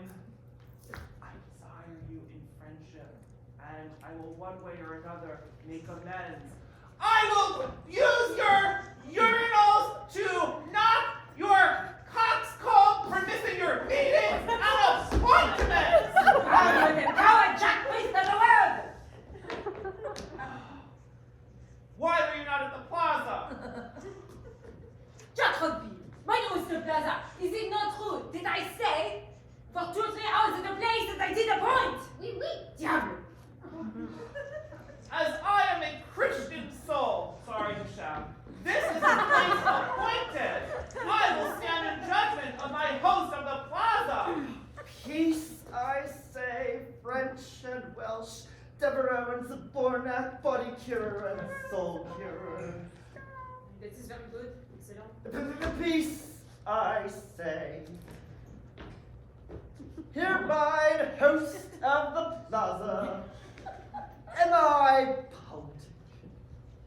I desire you in friendship, and I will one way or another make amends. I will use your urinals to knock your coxcomb for missing your meetings out of appointments! I am an coward jack waste of the world! Why were you not at the plaza? Jack Rugby, my name is the Plaza. Is it not true? Did I say for 2 or 3 hours at the place that I did appoint? Oui, oui. Diable! As I am a Christian soul, sorry, Michelle, this is a place appointed. I will stand in judgment of my host of the plaza. Peace, I say, French and Welsh, Devereaux and Zabornak, body curer and soul curer. This is very good. Excellent. Peace, I say. Hereby, host of the plaza, am I politic?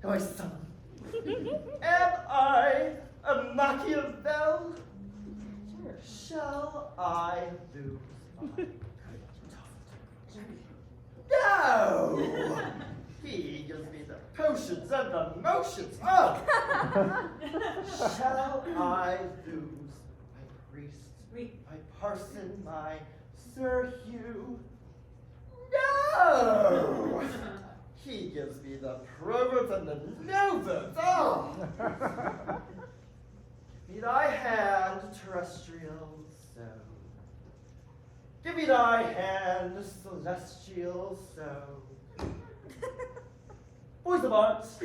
Am I son? Am I a Machiavel? Shall I lose my No! He gives me the potions and the motions. Oh! Shall I lose my priest, my parson, my Sir Hugh? No! He gives me the proverbs and the noverbs. Oh! Be thy hand, terrestrial, so. Give me thy hand, celestial, so. Boys of arts,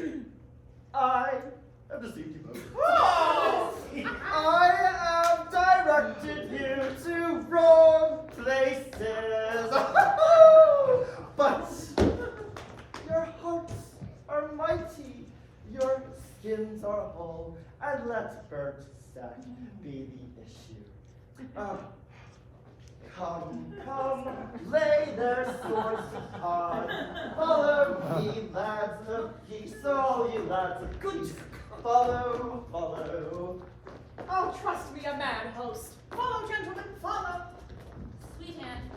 I have deceived you both. Oh! I have directed you to wrong places. But your hearts are mighty, your skins are whole, and let burnt sack be the issue. Come, come, lay their swords upon. Follow ye, lads of peace, all ye lads of peace. Follow, follow. Oh, trust me, a man host. Follow, gentlemen, follow. Sweet hand.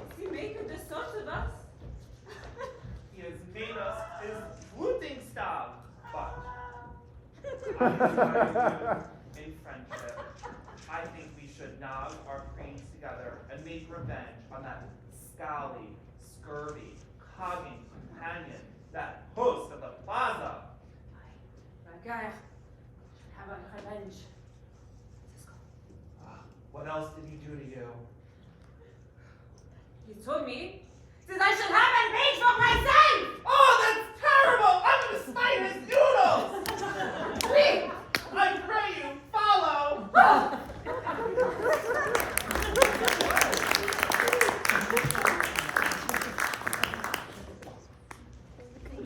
Is he making the sort of us? He has made us his looting staff, but in friendship, I think we should nod our creams together and make revenge on that scowly, scurvy, cogging companion, that host of the plaza. Maier should have a revenge. What else did he do to you? He told me that I should have a page for myself! Oh, that's terrible! I'm gonna smite his noodles! Please! I pray you, follow!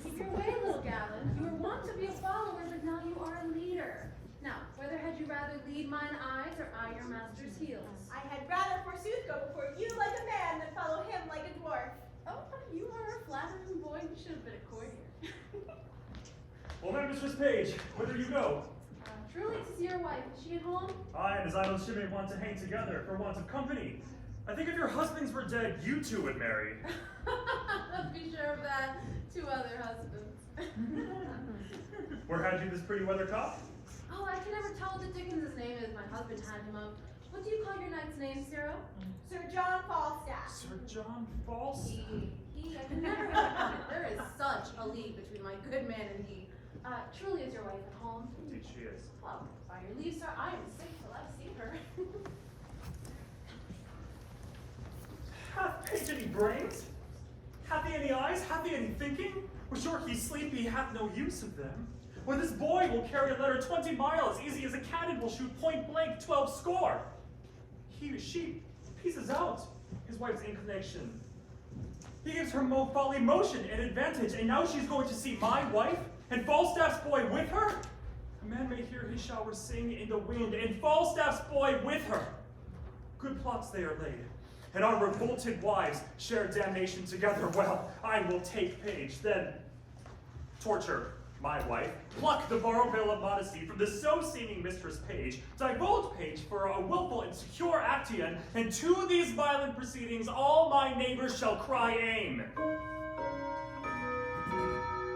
Keep your way, little Gallon. You were wont to be a follower, but now you are a leader. Now, whether had you rather lead mine eyes or I your master's heels? I had rather forsooth go before you like a man than follow him like a dwarf. Oh, you are a flattering boy. You should have been a courtier. Well then, Mistress Paige, whither you go? Truly to see your wife. Is she at home? I and Isabella shouldn't want to hang together for want of company. I think if your husbands were dead, you two would marry. Be sure of that. 2 other husbands. Where had you this pretty weather caught? Oh, I can never tell what the Dickens' name is. My husband had him up. What do you call your knight's name, Cyril? Sir John Falstaff. Sir John Falstaff. He, I can never have it. There is such a league between my good man and he. Truly is your wife at home? Indeed she is. Well, by your leave, sir, I am sick till I see her. Hath Paige any brains? Hath he any eyes? Hath he any thinking? We're sure he's sleepy, hath no use of them. Or this boy will carry a letter 20 miles, easy as a cannon will shoot point blank 12 score. He or she pieces out his wife's inclination. He gives her folly motion and advantage, and now she's going to see my wife and Falstaff's boy with her? A man may hear his shower sing in the wind, and Falstaff's boy with her. Good plots they are laid, and our revolted wives share damnation together. Well, I will take Paige, then torture my wife, pluck the borrowed veil of modesty from the so-seeming mistress Paige, divulge Paige for a willful and secure Actaeon, and to these violent proceedings all my neighbors shall cry aim.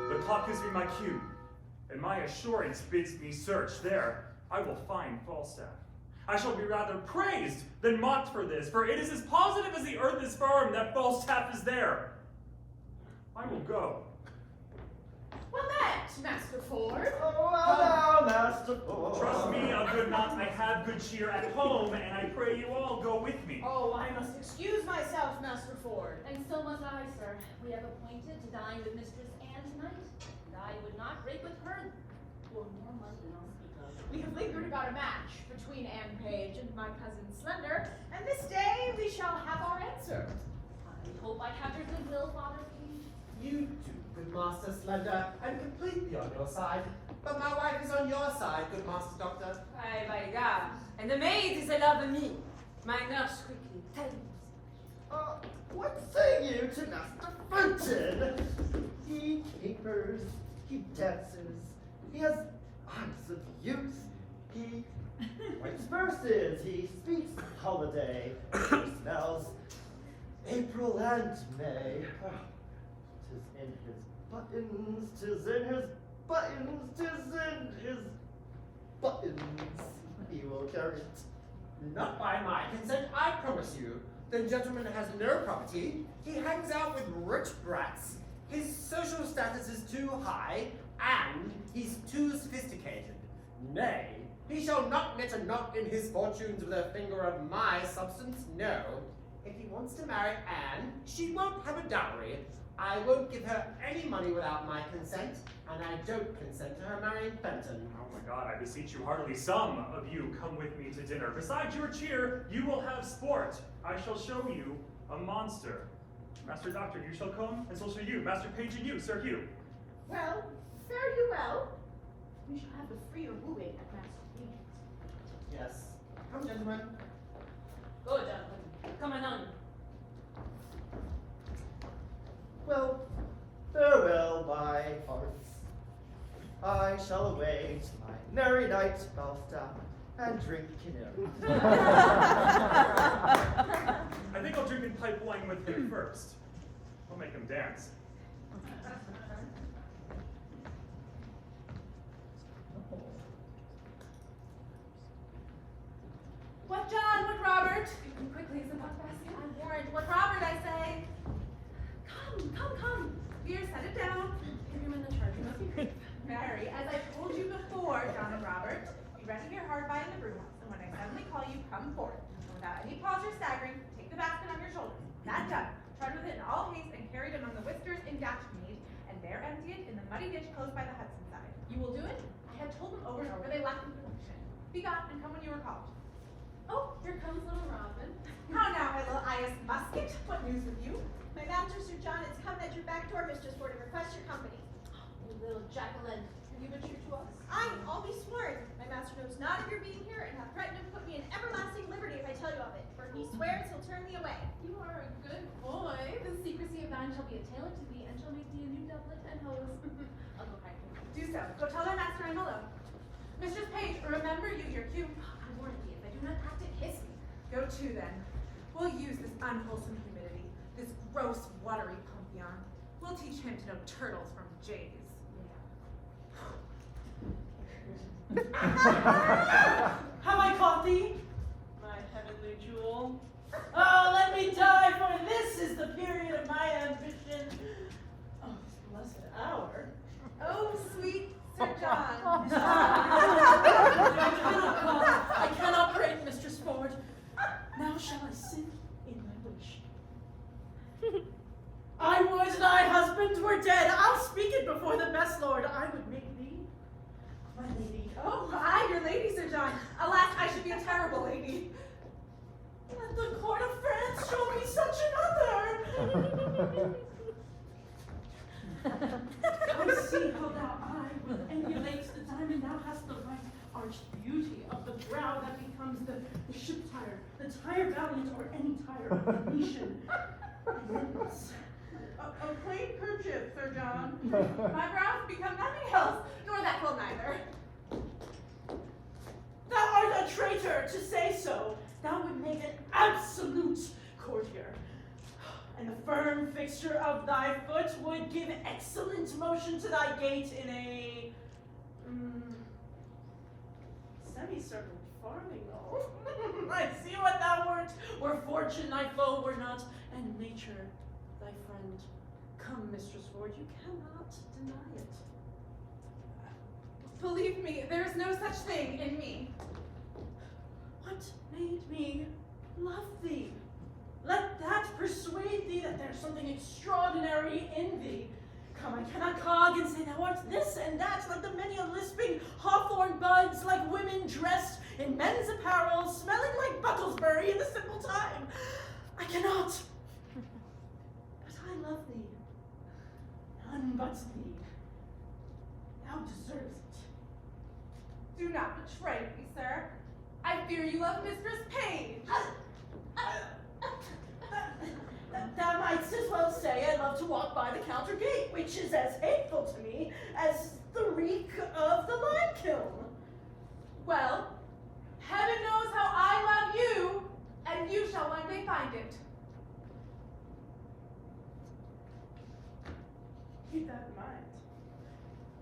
The clock gives me my cue, and my assurance bids me search. There, I will find Falstaff. I shall be rather praised than mocked for this, for it is as positive as the earth is firm that Falstaff is there. I will go. Well met, Master Ford. Oh, well now, Master Ford. Trust me, a good knot, I have good cheer at home, and I pray you all go with me. Oh, I must excuse myself, Master Ford. And so must I, sir. We have appointed to dine with Mistress Anne tonight, and I would not break with her for more money than I'll speak of. We have lingered about a match between Anne Page and my cousin Slender, and this day we shall have our answer. I hope I have your goodwill, Father Page. You do, good Master Slender. I'm completely on your side. But my wife is on your side, good Master Doctor. Aye, by God. And the maid is a love of me. My nurse quickly, tell me. What say you to Master Fenton? He capers, he dances, he has eyes of youth, he writes verses, he speaks of holiday, he smells April and May. Tis in his buttons, tis in his buttons, tis in his buttons. He will carry it. Not by my consent, I promise you. The gentleman has no property. He hangs out with rich brats. His social status is too high, and he's too sophisticated. Nay, he shall not knit a knot in his fortunes with a finger of my substance, no. If he wants to marry Anne, she won't have a dowry. I won't give her any money without my consent, and I don't consent to her marrying Fenton. Oh my God, I beseech you heartily, some of you come with me to dinner. Besides your cheer, you will have sport. I shall show you a monster. Master Doctor, you shall come, and so shall you. Master Page and you, Sir Hugh. Well, fare you well. We shall have the freer wooing at Master Page's. Yes. Come, gentlemen. Go, gentlemen. Come anon. Well, farewell, my hearts. I shall away to my merry night, Falstaff, and drink canary. I think I'll drink and pipe wine with him first. I'll make him dance. What John? What Robert? Quickly, is the buck basket? I'm warned. What Robert, I say? Come. Here, set it down. Give him in the charge. Mary, as I told you before, John and Robert, be ready here hard by in the brew house, and when I suddenly call you, come forth. And without any pause or staggering, take the basket on your shoulders. That done, trudge with it in all haste and carry it among the whisters in Ducnuigeen, and there empty it in the muddy ditch close by the Hudson side. You will do it? I have told them over and over they lack conviction. Be gone and come when you are called. Oh, here comes little Robin. How now, my little Eyas Musket? What news with you? My master, Sir John, has come at your back door, Mistress Ford, to request your company. Oh, little Jacqueline, have you been true to us? I'll be sworn. My master knows not of your being here, and hath threatened to put me in everlasting liberty if I tell you of it, for he swears he'll turn me away. You are a good boy. The secrecy of thine shall be a tailor to thee, and shall make thee a new doublet and hose. I'll go hide him. Do so. Go tell our master I'm alone. Mistress Paige, remember you, your cue. I warn thee, if I do not act it, hiss me. Go to then. We'll use this unwholesome humidity, this gross, watery Pompion. We'll teach him to know turtles from jays. Have I caught thee, my heavenly jewel? Oh, let me die, for this is the period of my ambition. Oh, this blessed hour. Oh, sweet Sir John. I cannot break, Mistress Ford. Now shall I sink in my wish. I would thy husband were dead. I'll speak it before the best lord. I would make thee lady. Oh, I, your lady, Sir John. Alas, I should be a terrible lady. Let the court of France show me such another. I see how thou eye will emulate the diamond. Thou hast the right arch beauty of the brow that becomes the ship tire, the tire valiant, or any tire of the nation. A plain kerchief, Sir John. My brows become nothing else, nor that will neither. Thou art a traitor to say so. Thou would make an absolute courtier. And the firm fixture of thy foot would give excellent motion to thy gait in a semicircle farming. I see what thou wert, were fortune thy foe were not, and nature thy friend. Come, Mistress Ward, you cannot deny it. Believe me, there is no such thing in me. What made me love thee? Let that persuade thee that there's something extraordinary in thee. Come, I cannot cog and say thou art this and that, like the many a lisping hawthorn buds, like women dressed in men's apparel, smelling like Bucklesbury in the simple time. I cannot. But I love thee. None but thee. Thou deserves it. Do not betray me, sir. I fear you love Mistress Paige. Thou mightst as well say I love to walk by the counter gate, which is as hateful to me as the reek of the lime kiln. Well, heaven knows how I love you, and you shall one day find it. Keep that in mind.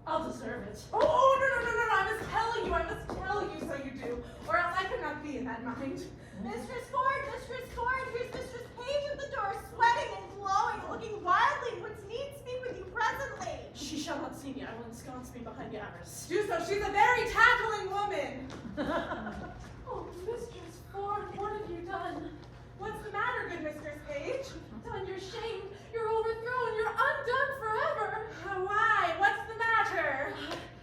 I'll deserve it. Oh, no, I must tell you so you do, or else I cannot be in that mind. Mistress Ford, here's Mistress Paige at the door, sweating and glowing, looking wildly. Would need speak with you presently. She shall not see me. I will ensconce me behind Yaris. Do so. She's a very tattling woman. Oh, Mistress Ford, what have you done? What's the matter, good Mistress Paige? Done, you're shamed. You're overthrown. You're undone forever. Why? What's the matter?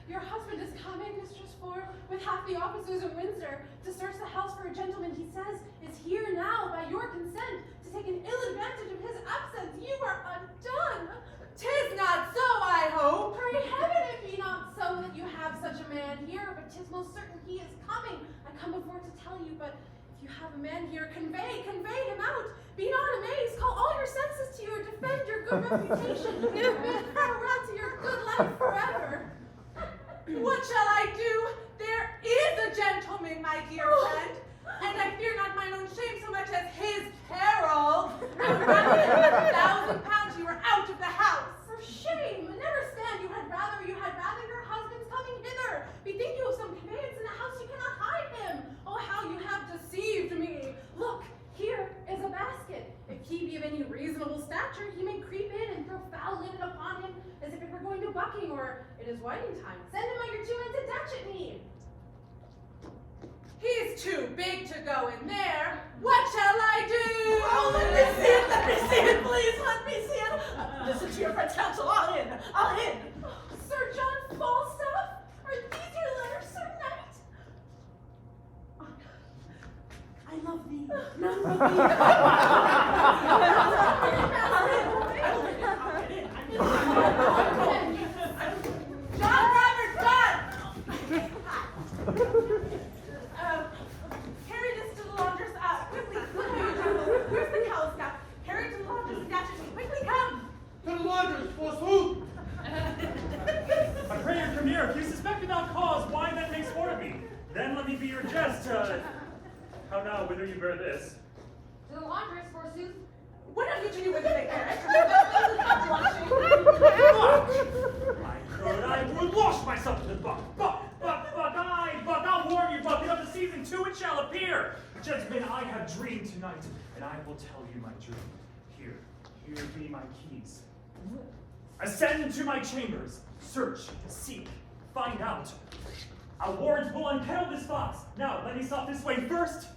Your husband is coming, Mistress Ford, with half the officers of Windsor to search the house for a gentleman he says is here now by your consent to take an ill advantage of his absence. You are undone. 'Tis not so, I hope. Pray heaven it be not so that you have such a man here, but 'tis most certain he is coming. I come before to tell you, but if you have a man here, convey him out. Be not amazed. Call all your senses to you, or defend your good reputation. Bid farewell to your good life forever. What shall I do? There is a gentleman, my dear friend, and I fear not mine own shame so much as his peril. I would rather than £1,000 you were out of the house. For shame! Never stand. You had rather your husband's coming hither. Bethink you of some conveyance in the house. You cannot hide him. Oh, how you have deceived me! Look, here is a basket. If he be of any reasonable stature, he may creep in and throw foul linen upon him as if it were going to bucking, or it is whiting time. Send him on your 2 men to datch at me. He's too big to go in there. What shall I do? Oh, let me see it, please, let me see it. Listen to your friend's counsel. I'll in. Sir John Falstaff, are these your letters, Sir Knight? I love thee. None but thee. John Robert Dunn! Carry this to the laundress. Quickly. Where's the cowl scout? Carry it to the laundress and dash it. Quickly, come! To the laundress, forsooth! I pray your Premier, if you suspect without cause, why then make sport of me? Then let me be your jest. How now, whither you bear this? To the laundress, forsooth. What have you to do with it, Eric? I would wash myself in the buck, but I'll warn you, but of the season 2 it shall appear. Gentlemen, I have dreamed tonight, and I will tell you my dream. Here be my keys. Ascend into my chambers, search, seek, find out. Our warrant will unkennel this fox. Now, let me stop this way first.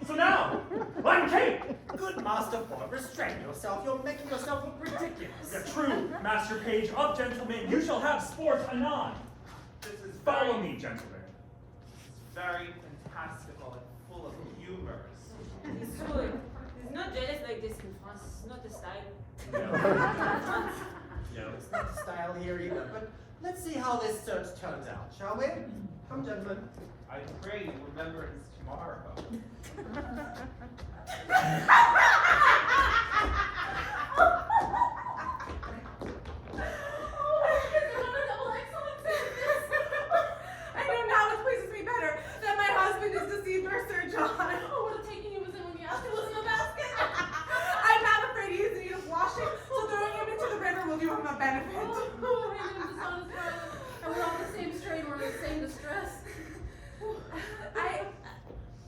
So now, uncake! good Master Ford, restrain yourself. You're making yourself look ridiculous. Yeah, true, Master Page of gentlemen. You shall have sport anon. This is Follow very, me, gentlemen. very fantastical and full of humors. It's true. It's not jealous like this in France. It's not the style. No, it's not the style here either, but let's see how this search turns out, shall we? Come, gentlemen. I pray you remembrance tomorrow. I know now it pleases me better that my husband is deceived by Sir John. Oh, what a taking he was in when he asked it was in the basket. I'm not afraid he is in need of washing, so throwing him into the river will do him a benefit. Oh, I am dishonest, brother. And we're on the same strain, we're in the same distress.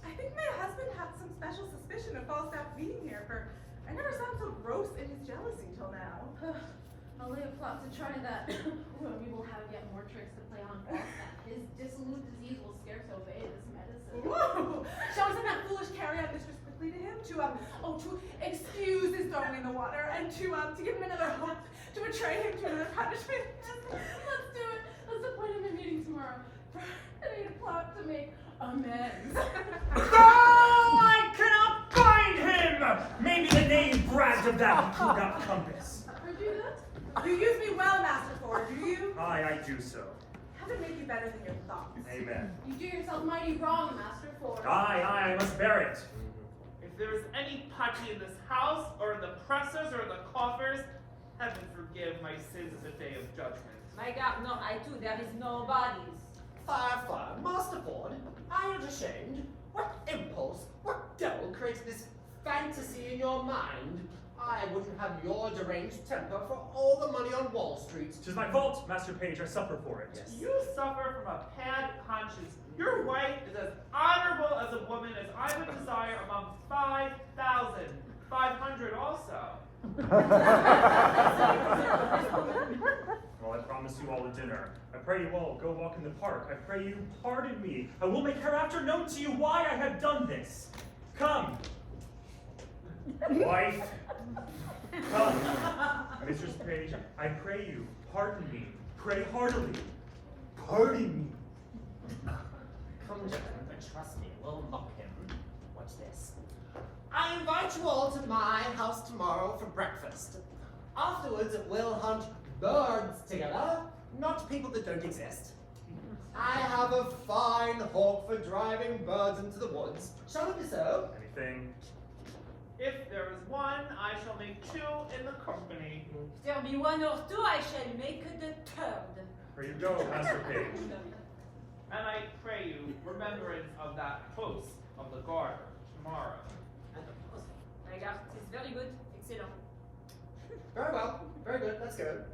I think my husband had some special suspicion of Falstaff being here, for I never saw him so gross in his jealousy till now. I'll lay a plot to try that. We will have yet more tricks to play on Falstaff. His dissolute disease will scarce obey this medicine. Whoa! Shall we send that foolish carry-on mistress quickly to him to excuse his throwing in the water and to give him another hope, to betray him to another punishment? Let's do it. Let's appoint him a meeting tomorrow. I need a plot to make amends. Oh, I cannot find him! Maybe the knave bragged of that and pulled out compass. I do that? You use me well, Master Ford, do you? Aye, I do so. Heaven make you better than your thoughts. Amen. You do yourself mighty wrong, Master Ford. Aye, I must bear it. If there is any putty in this house, or in the presses, or in the coffers, heaven forgive my sins in the day of judgment. My God, no, I too. There is no bodies. Fire, Master Ford, are you not ashamed? What impulse, what devil created this fantasy in your mind? I wouldn't have your deranged temper for all the money on Wall Street. 'Tis my fault, Master Page. I suffer for it. Yes. You suffer from a bad conscience. Your wife is as honorable as a woman as I would desire among 5,000. 500 also. Well, I promise you all a dinner. I pray you all go walk in the park. I pray you pardon me. I will make hereafter known to you why I have done this. Come. Wife. Come. Mistress Page, I pray you, pardon me. Pray heartily. Pardon me. Come, gentlemen, but trust me, we'll mock him. Watch this. I invite you all to my house tomorrow for breakfast. Afterwards, we'll hunt birds together, not people that don't exist. I have a fine hawk for driving birds into the woods. Shall it be so? Anything? If there is one, I shall make 2 in the company. If there be 1 or 2, I shall make the 3rd. Where you go, Master Page? And I pray you remembrance of that post of the garter tomorrow. My God, it is very good. Excellent. Very well. Very good. Let's go.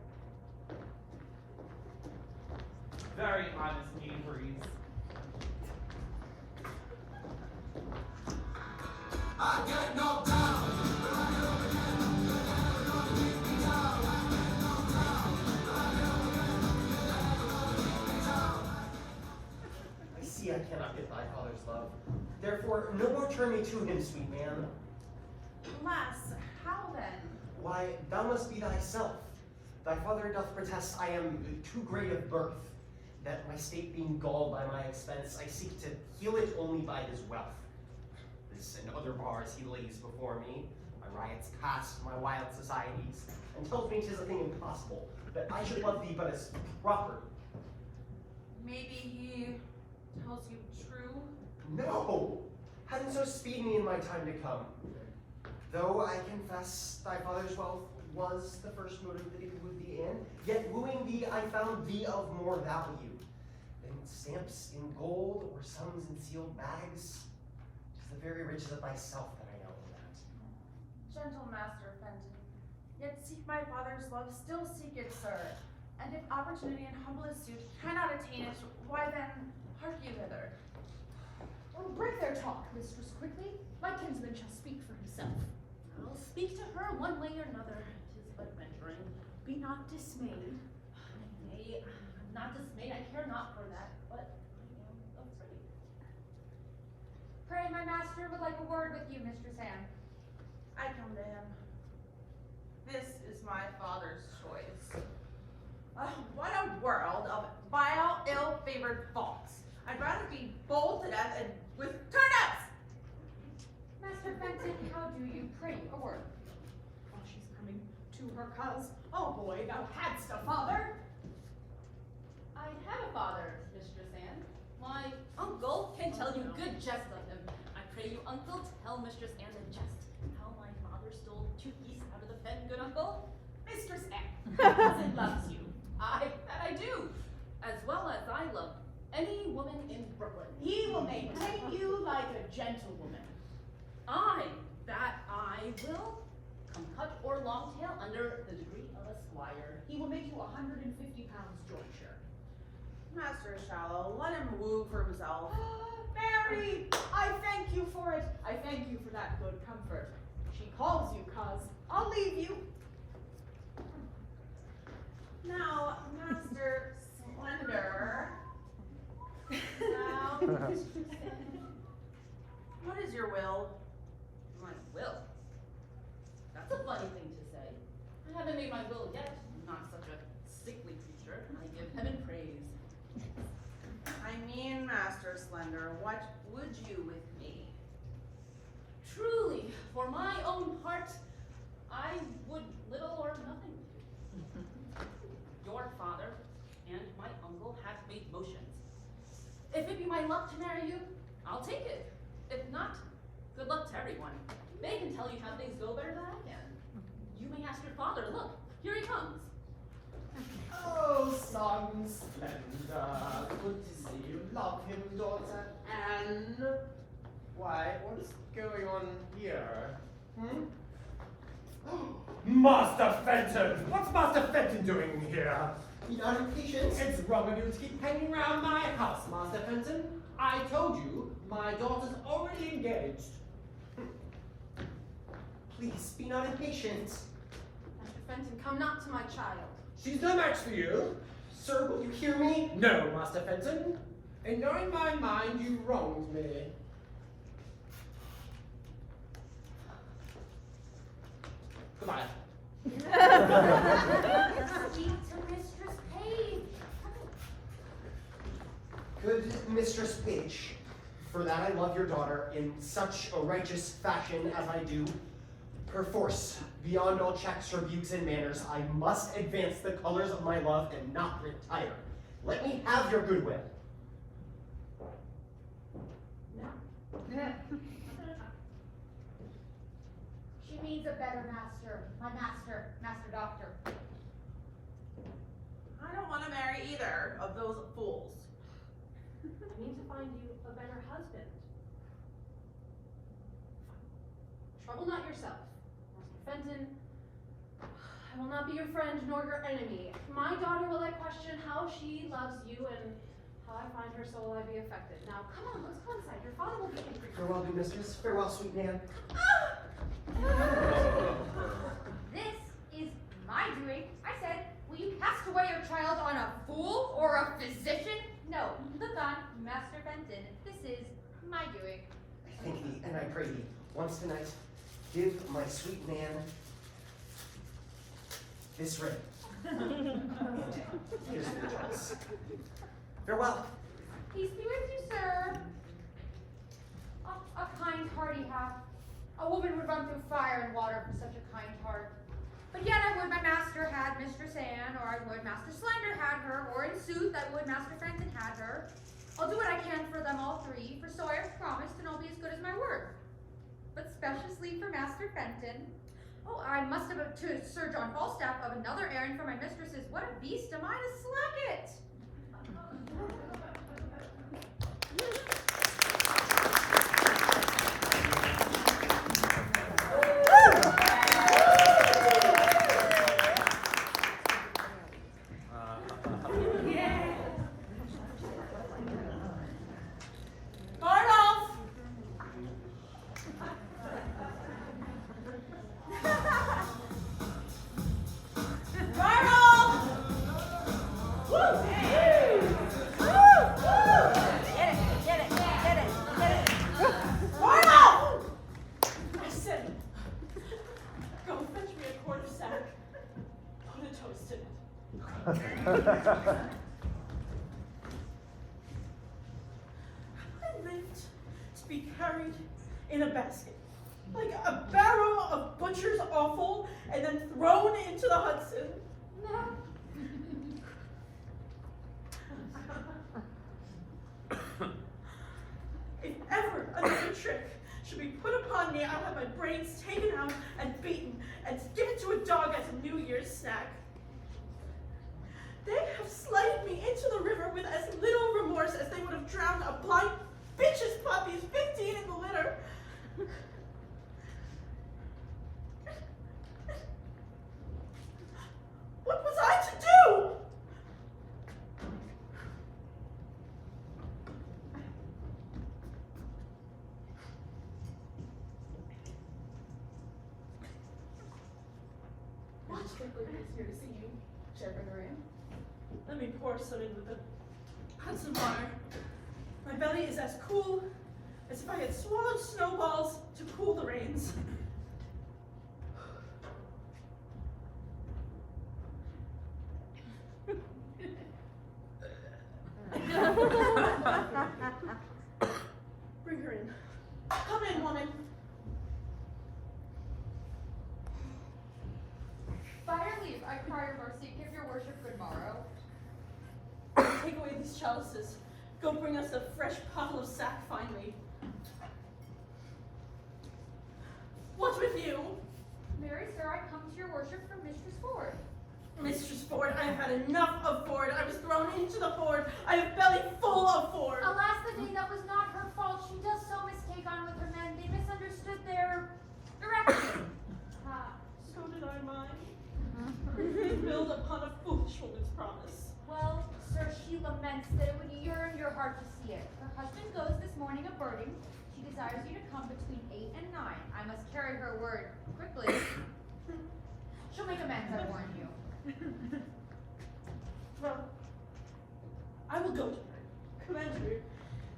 Very honest knaveries. I get knocked down. I see I cannot get thy father's love. Therefore, no more turn me to him, sweet man. Alas, how then? Why, thou must be thyself. Thy father doth protest I am too great of birth, that my state being galled by my expense, I seek to heal it only by his wealth. This and other bars he lays before me, my riots past, my wild societies, and tells me 'tis a thing impossible, that I should love thee but as property. Maybe he tells you true? No! Hadn't so speed me in my time to come. Though I confess thy father's wealth was the first motive that he wooed thee in, yet wooing thee I found thee of more value than stamps in gold or sums in sealed bags. 'Tis the very riches of thyself that I know in that. Gentle Master Fenton, yet seek my father's love, still seek it, sir. And if opportunity and humblest suit cannot attain it, why then, hark you hither. Oh, break their talk, mistress, quickly. My kinsman shall speak for himself. I'll speak to her one way or another. 'Tis but venturing. Be not dismayed. Nay, I'm not dismayed. I care not for that, but I am afraid. Pray, my master would like a word with you, Mistress Anne. I come to him. This is my father's choice. What a world of vile, ill-favored folks. I'd rather be boiled to death and with turnips! Master Fenton, how do you pray a word? Oh, she's coming to her cuz. Oh boy, thou hadst a father. I had a father, Mistress Anne. My uncle can tell you good jest of him. I pray you, uncle, tell Mistress Anne the jest. How my father stole 2 geese out of the pen, good uncle. Mistress Anne, my cousin loves you. That I do. As well as I love any woman in Brooklyn. He will maintain you like a gentlewoman. That I will. Come cut or long tail under the degree of a squire. He will make you 150 pounds jointure. Master is shallow. Let him woo for himself. Mary, I thank you for it. I thank you for that good comfort. She calls you, cuz. I'll leave you. Now, Master Slender. Now, what is your will? My will? That's a funny thing to say. I haven't made my will yet. I'm not such a sickly creature. I give heaven praise. I mean, Master Slender, what would you with me? Truly, for my own part, I would little or nothing with you. Your father and my uncle have made motions. If it be my luck to marry you, I'll take it. If not, good luck to everyone. They can tell you how things go better than I can. You may ask your father. Look, here he comes. Oh, son Slender, good to see you. Love him, daughter Anne. Why, what is going on here? Master Fenton! What's Master Fenton doing here? You're not impatient? It's wrong of you to keep hanging around my house, Master Fenton. I told you, my daughter's already engaged. Please, be not impatient. Master Fenton, come not to my child. She's no match for you. Sir, will you hear me? No, Master Fenton. In knowing my mind, you wronged me. Goodbye. Speak to Mistress Paige. Good Mistress Paige, for that I love your daughter in such a righteous fashion as I do. Perforce, beyond all checks, rebukes, and manners, I must advance the colors of my love and not retire. Let me have your goodwill. She means a better master. My master, Master Doctor. I don't want to marry either of those fools. I mean to find you a better husband. Trouble not yourself. Master Fenton, I will not be your friend nor your enemy. My daughter will I question how she loves you and how I find her so will I be affected. Now, come on, let's go inside. Your father will be angry. Farewell, good mistress. Farewell, sweet Nan. This is my doing. I said, will you cast away your child on a fool or a physician? No, look on, Master Fenton. This is my doing. I thank thee, and I pray thee, once tonight, give my sweet Nan this ring. And here's the choice. Farewell. Peace be with you, sir. A kind heart he hath. A woman would run through fire and water for such a kind heart. But yet I would my master had Mistress Anne, or I would Master Slender had her, or in sooth I would Master Fenton had her. I'll do what I can for them all three, for so I have promised, and I'll be as good as my word. But speciously for Master Fenton. Oh, I must have to Sir John Falstaff of another errand for my mistresses. What a beast am I to slack it! lived to be carried in a basket, like a barrel of butcher's offal, and then thrown into the Hudson. No. If ever another trick should be put upon me, I'll have my brains taken out and beaten and given to a dog as a New Year's snack. They have slided me into the river with as little remorse as they would have drowned a blind bitch's puppies 15 in the litter. What was I to do? Much quickly is here to see you, Schaffer. Let me pour some in with the Hudson water. My belly is as cool as if I had swallowed snowballs to cool the rains. Bring her in. Come in, woman. By your leave, I cry your mercy. Give your worship good morrow. Take away these chalices. Go bring us a fresh pottle of sack finally. What's with you? Mary, sir, I come to your worship from Mistress Ford. Mistress Ford, I have had enough of Ford. I was thrown into the Ford. I have belly full of Ford. Alas, the day that was not her fault. She does so mistake on with her men. They misunderstood their direction. So did I mine. They build upon a foolish woman's promise. Well, sir, she laments that it would yearn your heart to see it. Her husband goes this morning a birding. She desires you to come between 8 and 9. I must carry her word quickly. She'll make amends, I warn you. Well, I will go to her, command her,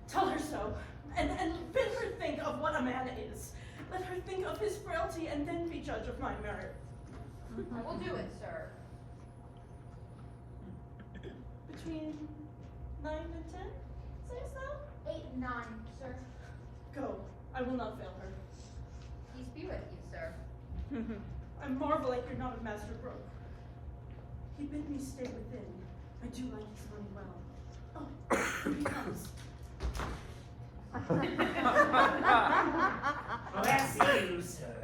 tell her so, and bid her think of what a man is. Let her think of his frailty and then be judge of my merit. I will do it, sir. Between 9 and 10, sayest thou? 8 and 9, sir. Go, I will not fail her. Peace be with you, sir. I marvel at your not of Master Brooke. He bid me stay within. I do like his money well. Oh, here he comes. Bless you, sir.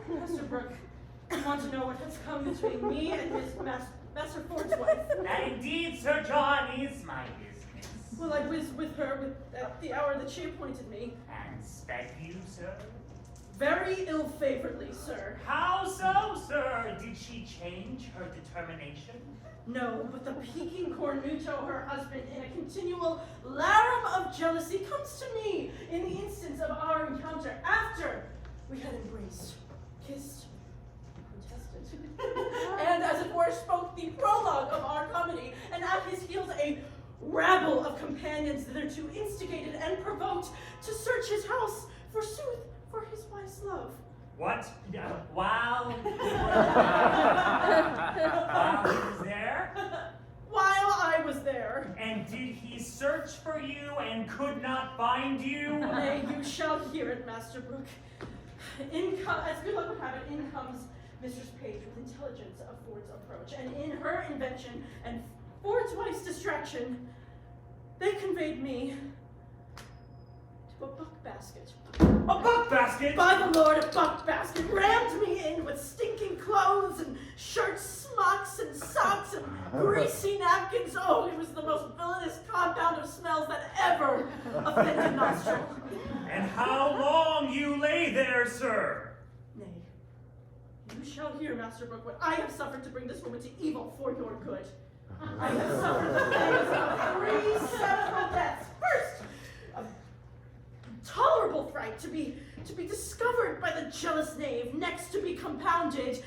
Master Brooke, you want to know what has come between me and his Master Ford's wife? That indeed, Sir John, is my business. Well, I was with her at the hour that she appointed me. And sped you, sir? Very ill-favoredly, sir. How so, sir? Did she change her determination? No, but the peaking cornuto, her husband, in a continual larum of jealousy, comes to me in the instance of our encounter after we had embraced, kissed, protested, and as it were spoke the prologue of our comedy, and at his heels a rabble of companions thitherto instigated and provoked to search his house, forsooth, for his wife's love. What? While he was there? While I was there. And did he search for you and could not find you? Nay, you shall hear it, Master Brooke. As good luck would have it, in comes Mistress Paige with intelligence of Ford's approach, and in her invention and Ford's wife's distraction, they conveyed me to a buck basket. A buck basket? By the Lord, a buck basket rammed me in with stinking clothes and shirts, smocks, and socks, and greasy napkins. Oh, it was the most villainous compound of smells that ever offended nostril. And how long you lay there, sir? Nay, you shall hear, Master Brooke, what I have suffered to bring this woman to evil for your good. I have suffered the pangs of 3 several deaths. First, a tolerable fright to be discovered by the jealous knave, next to be compounded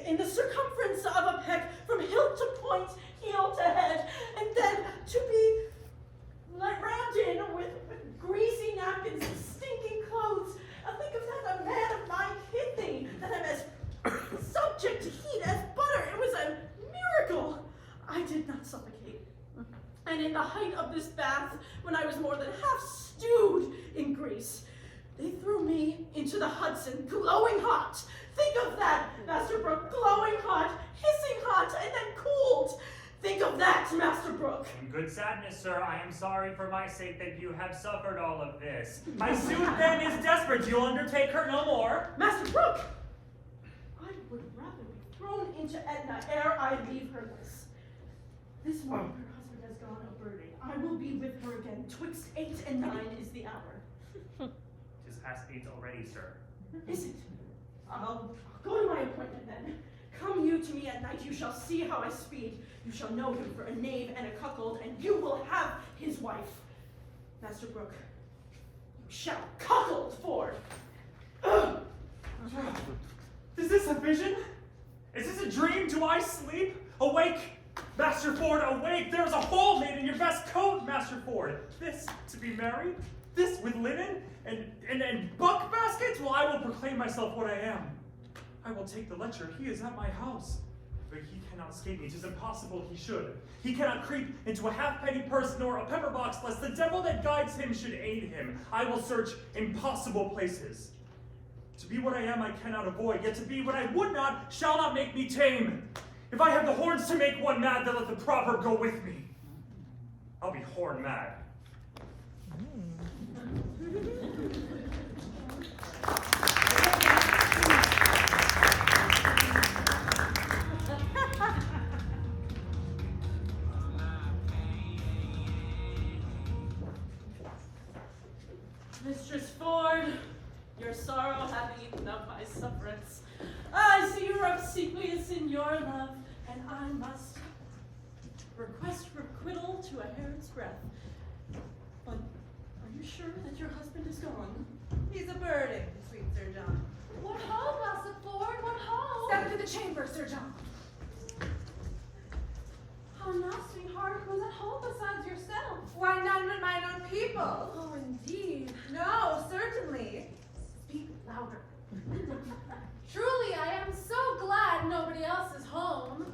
in the circumference of a peck from hilt to point, heel to head, and then to be rammed in with greasy napkins and stinking clothes. Think of that, a man of my kidney, that I'm as subject to heat as butter. It was a miracle. I Good sadness, sir. I am sorry for my sake that you have suffered all of this. My suit then is desperate. You'll undertake her no more. Master Brooke! I would rather be thrown into Etna ere I leave her thus. This morning her husband has gone a-birding. I will be with her again. Twixt 8 and 9 is the hour. 'Tis past 8 already, sir. Is it? I'll go to my appointment then. Come you to me at night, you shall see how I speed. You shall know him for a knave and a cuckold, and you will have his wife. Master Brooke, you shall cuckold for. Is this a vision? Is this a dream? Do I sleep? Awake! Master Ford, awake! There is a hole made in your best coat, Master Ford! This to be married? This with linen? And buck baskets? Well, I will proclaim myself what I am. I will take the lecture. He is at my house. But he cannot escape me. 'Tis impossible he should. He cannot creep into a halfpenny purse nor a pepper box, lest the devil that guides him should aid him. I will search impossible places. To be what I am, I cannot avoid. Yet to be what I would not, shall not make me tame. If I have the horns to make one mad, then let the proverb go with me. I'll be horn mad. Mistress Ford, your sorrow hath eaten up my sufferance. I see you are obsequious in your love, and I must request requital to a hair's breadth. But are you sure that your husband is gone? He's a-birding, sweet Sir John. What ho, Master Ford, what ho? Step into the chamber, Sir John. How now, sweetheart, who's at home besides yourself? Why, none but mine own people. Oh, indeed. No, certainly. Speak louder. Truly, I am so glad nobody else is home.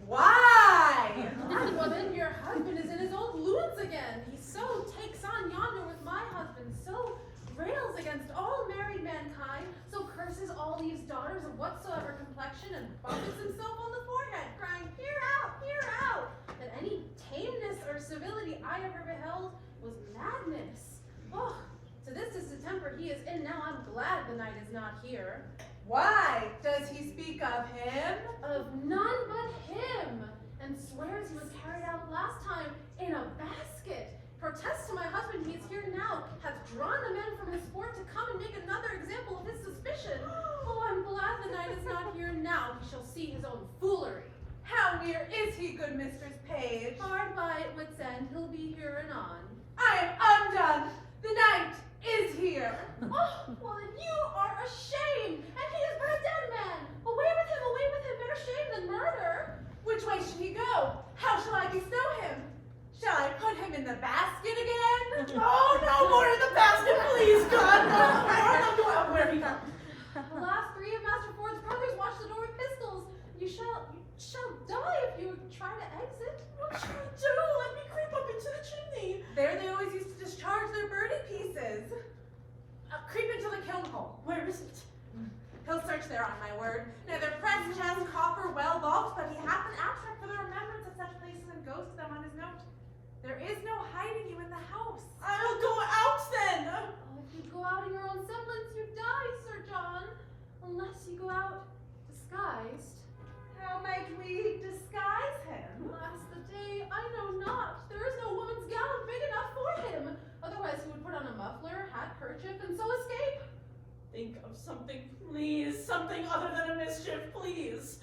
Why? Well, then your husband is in his old loons again. He so takes on yonder with my husband, so rails against all married mankind, so curses all these daughters of whatsoever complexion, and buffets himself on the forehead, crying, "Hear out, hear out!" That any tameness or civility I ever beheld was madness. Oh, to this distemper he is in now. I'm glad the knight is not here. Why? Does he speak of him? Of none but him, and swears he was carried out last time in a basket. Protests to my husband he is here now, hath drawn the men from his sport to come and make another example of his suspicion. Oh, I'm glad the knight is not here now. He shall see his own foolery. How near is he, good Mistress Paige? Hard by at wit's end, he'll be here anon. I am undone. The knight is here. Oh, well then you are ashamed, and he is but a dead man. Away with him, better shame than murder. Which way should he go? How shall I bestow him? Shall I put him in the basket again? Oh, no more in the basket, please, God! No, where he gone? The last 3 of Master Ford's brothers watch the door with pistols. You shall die if you try to exit. What shall I do? Let me creep up into the chimney. There they always used to discharge their birdie pieces. Creep into the kiln hole. Where is it? He'll search there on my word. Neither press, chest, coffer, well vault, but he hath an abstract for the remembrance of such places and goes to them on his note. There is no hiding you in the house. I'll go out then. Oh, if you go out in your own semblance, you die, Sir John. Unless you go out disguised. How might we disguise him? Alas the day, I know not. There is no woman's gown big enough for him. Otherwise he would put on a muffler, hat, kerchief, and so escape. Think of something, please. Something other than a mischief, please.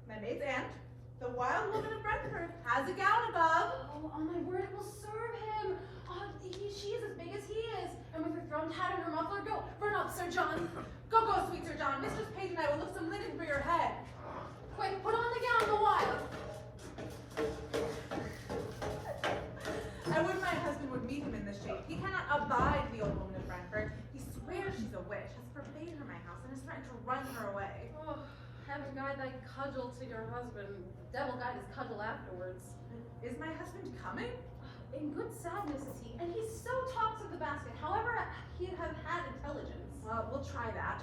My maid's aunt, the wild woman of Brentford, has a gown above. Oh, on my word, it will serve him. Oh, she is as big as he is. And with her thrown hat and her muffler, go, run up, Sir John. Go, sweet Sir John. Mistress Paige and I will look some linen for your head. Quick, put on the gown, the while. I would my husband would meet him in this shape. He cannot abide the old woman of Brentford. He swears she's a witch, has forbade her my house, and has threatened to run her away. Oh, heaven guide thy cudgel to your husband. The devil guide his cudgel afterwards. Is my husband coming? In good sadness is he, and he so talks of the basket. However, he have had intelligence. Well, we'll try that.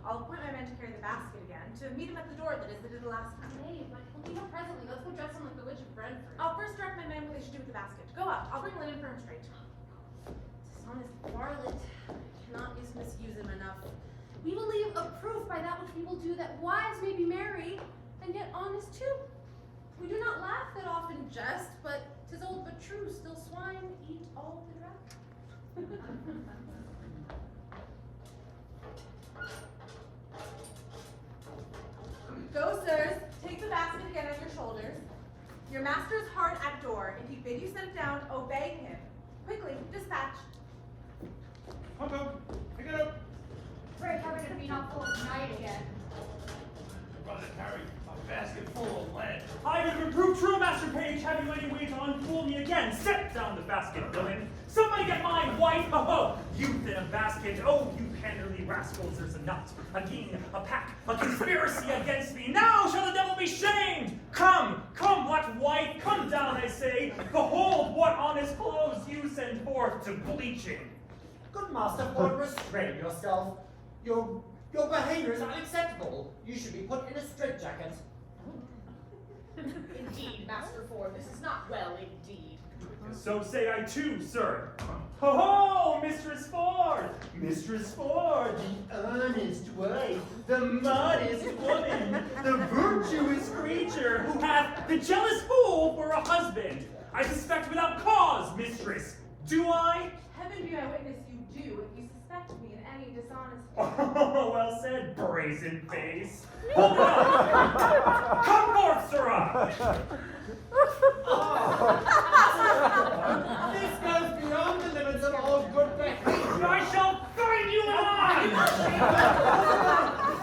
I'll appoint my man to carry the basket again, to meet him at the door that is, the last time. Hey, but he'll be here presently. Let's go dress him like the Witch of Brentford. I'll first direct my man what they should do with the basket. Go up. I'll bring linen for him straight. Dishonest varlet. I cannot misuse him enough. We will leave a proof by that which we will do that wives may be merry and yet honest too. We do not laugh that often jest, but 'tis old but true, still swine eat all the drap. Go, sirs. Take the basket again on your shoulders. Your master is hard at door. If he bid you set it down, obey him. Quickly, dispatch. Pop, pick it up. Pray heaven it be not full of night again. Brother carry a basket full of lead. I would reprove true, Master Paige. Have you any way to unfool me again? Set down the basket, villain. Somebody get my wife. Oh, youth in a basket. Oh, you panderly rascals. There's a nut, a king, a pack, a conspiracy against me. Now shall the devil be shamed. Come, what wife? Come down, I say. Behold, what honest clothes you send forth to bleaching. Good Master Ford, restrain yourself. Your behavior is unacceptable. You should be put in a straitjacket. Indeed, Master Ford, this is not well indeed. So say I too, sir. Ho, Mistress Ford! Mistress Ford, the earnest wife, the modest woman, the virtuous creature who hath the jealous fool for a husband. I suspect without cause, mistress. Do I? Heaven be my witness, you do, if you suspect me in any dishonesty. Oh, well said, brazen face. Hold it up! Come forth, sirrah! This goes beyond the limits of all good behavior. I shall find you alive!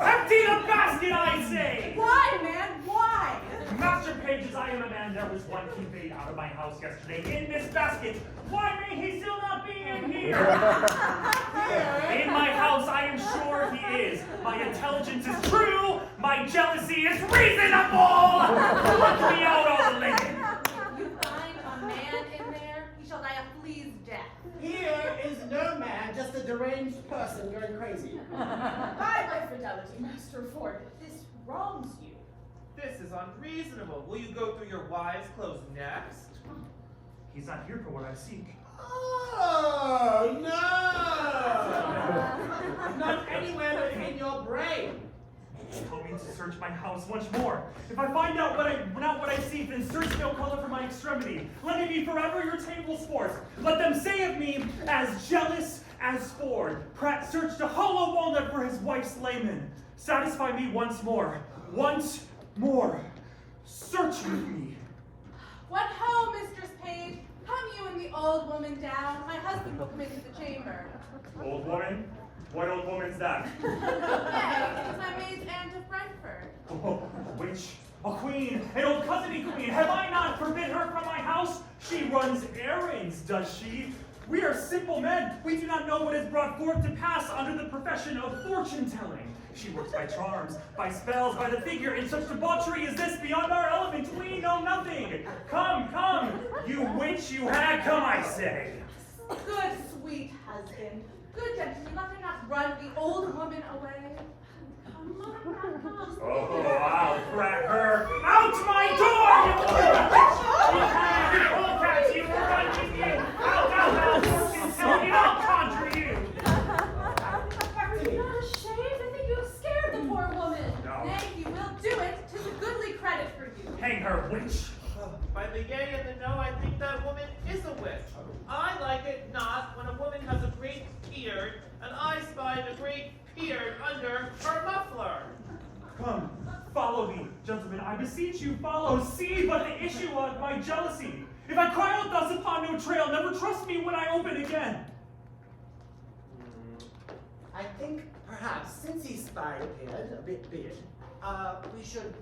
Empty the basket, I say! Why, man? Why? Master Pages, I am a man. There was one conveyed out of my house yesterday in this basket. Why may he still not be in here? In my house, I am sure he is. My intelligence is true. My jealousy is reasonable. Let me out all the linen. You find a man in there, he shall die a flea's death. Here is no man, just a deranged person going crazy. By my fidelity, Master Ford, this wrongs you. This is unreasonable. Will you go through your wives' clothes next? He's not here for what I seek. Oh, no! Not anywhere but in your brain. Tell me to search my house once more. If I find out not what I seek, then search no color for my extremity. Let me be forever your table sport. Let them say of me, as jealous as Ford. Pratt searched a hollow walnut for his wife's layman. Satisfy me once more. Once more. Search with me. What ho, Mistress Paige? Come you and the old woman down. My husband will come into the chamber. Old woman? What old woman's that? Hey, it is my maid's aunt of Brentford. Oh, witch, a queen, an old cousiny queen. Have I not forbid her from my house? She runs errands, does she? We are simple men. We do not know what is brought forth to pass under the profession of fortune-telling. She works by charms, by spells, by the figure. In such debauchery as this, beyond our element, we know nothing. Come, you witch, you hag, come, I say. Good, sweet husband. Good gentleman, let me not run the old woman away. Come. Oh, I'll crack her. Out my door, you hag, you polecat, you run with you. Out, fortune-telling, I'll conjure you. Are you not ashamed? I think you have scared the poor woman. No. Nay, you will do it. 'Tis a goodly credit for you. Hang her, witch. By the yea and the no, I think that woman is a witch. I like it not when a woman has a great beard, and I spied a great beard under her muffler. Come, follow me, gentlemen. I beseech you, follow. See but the issue of my jealousy. If I cry out thus upon no trail, never trust me when I open again. I think perhaps since his spy appeared a bit big, we should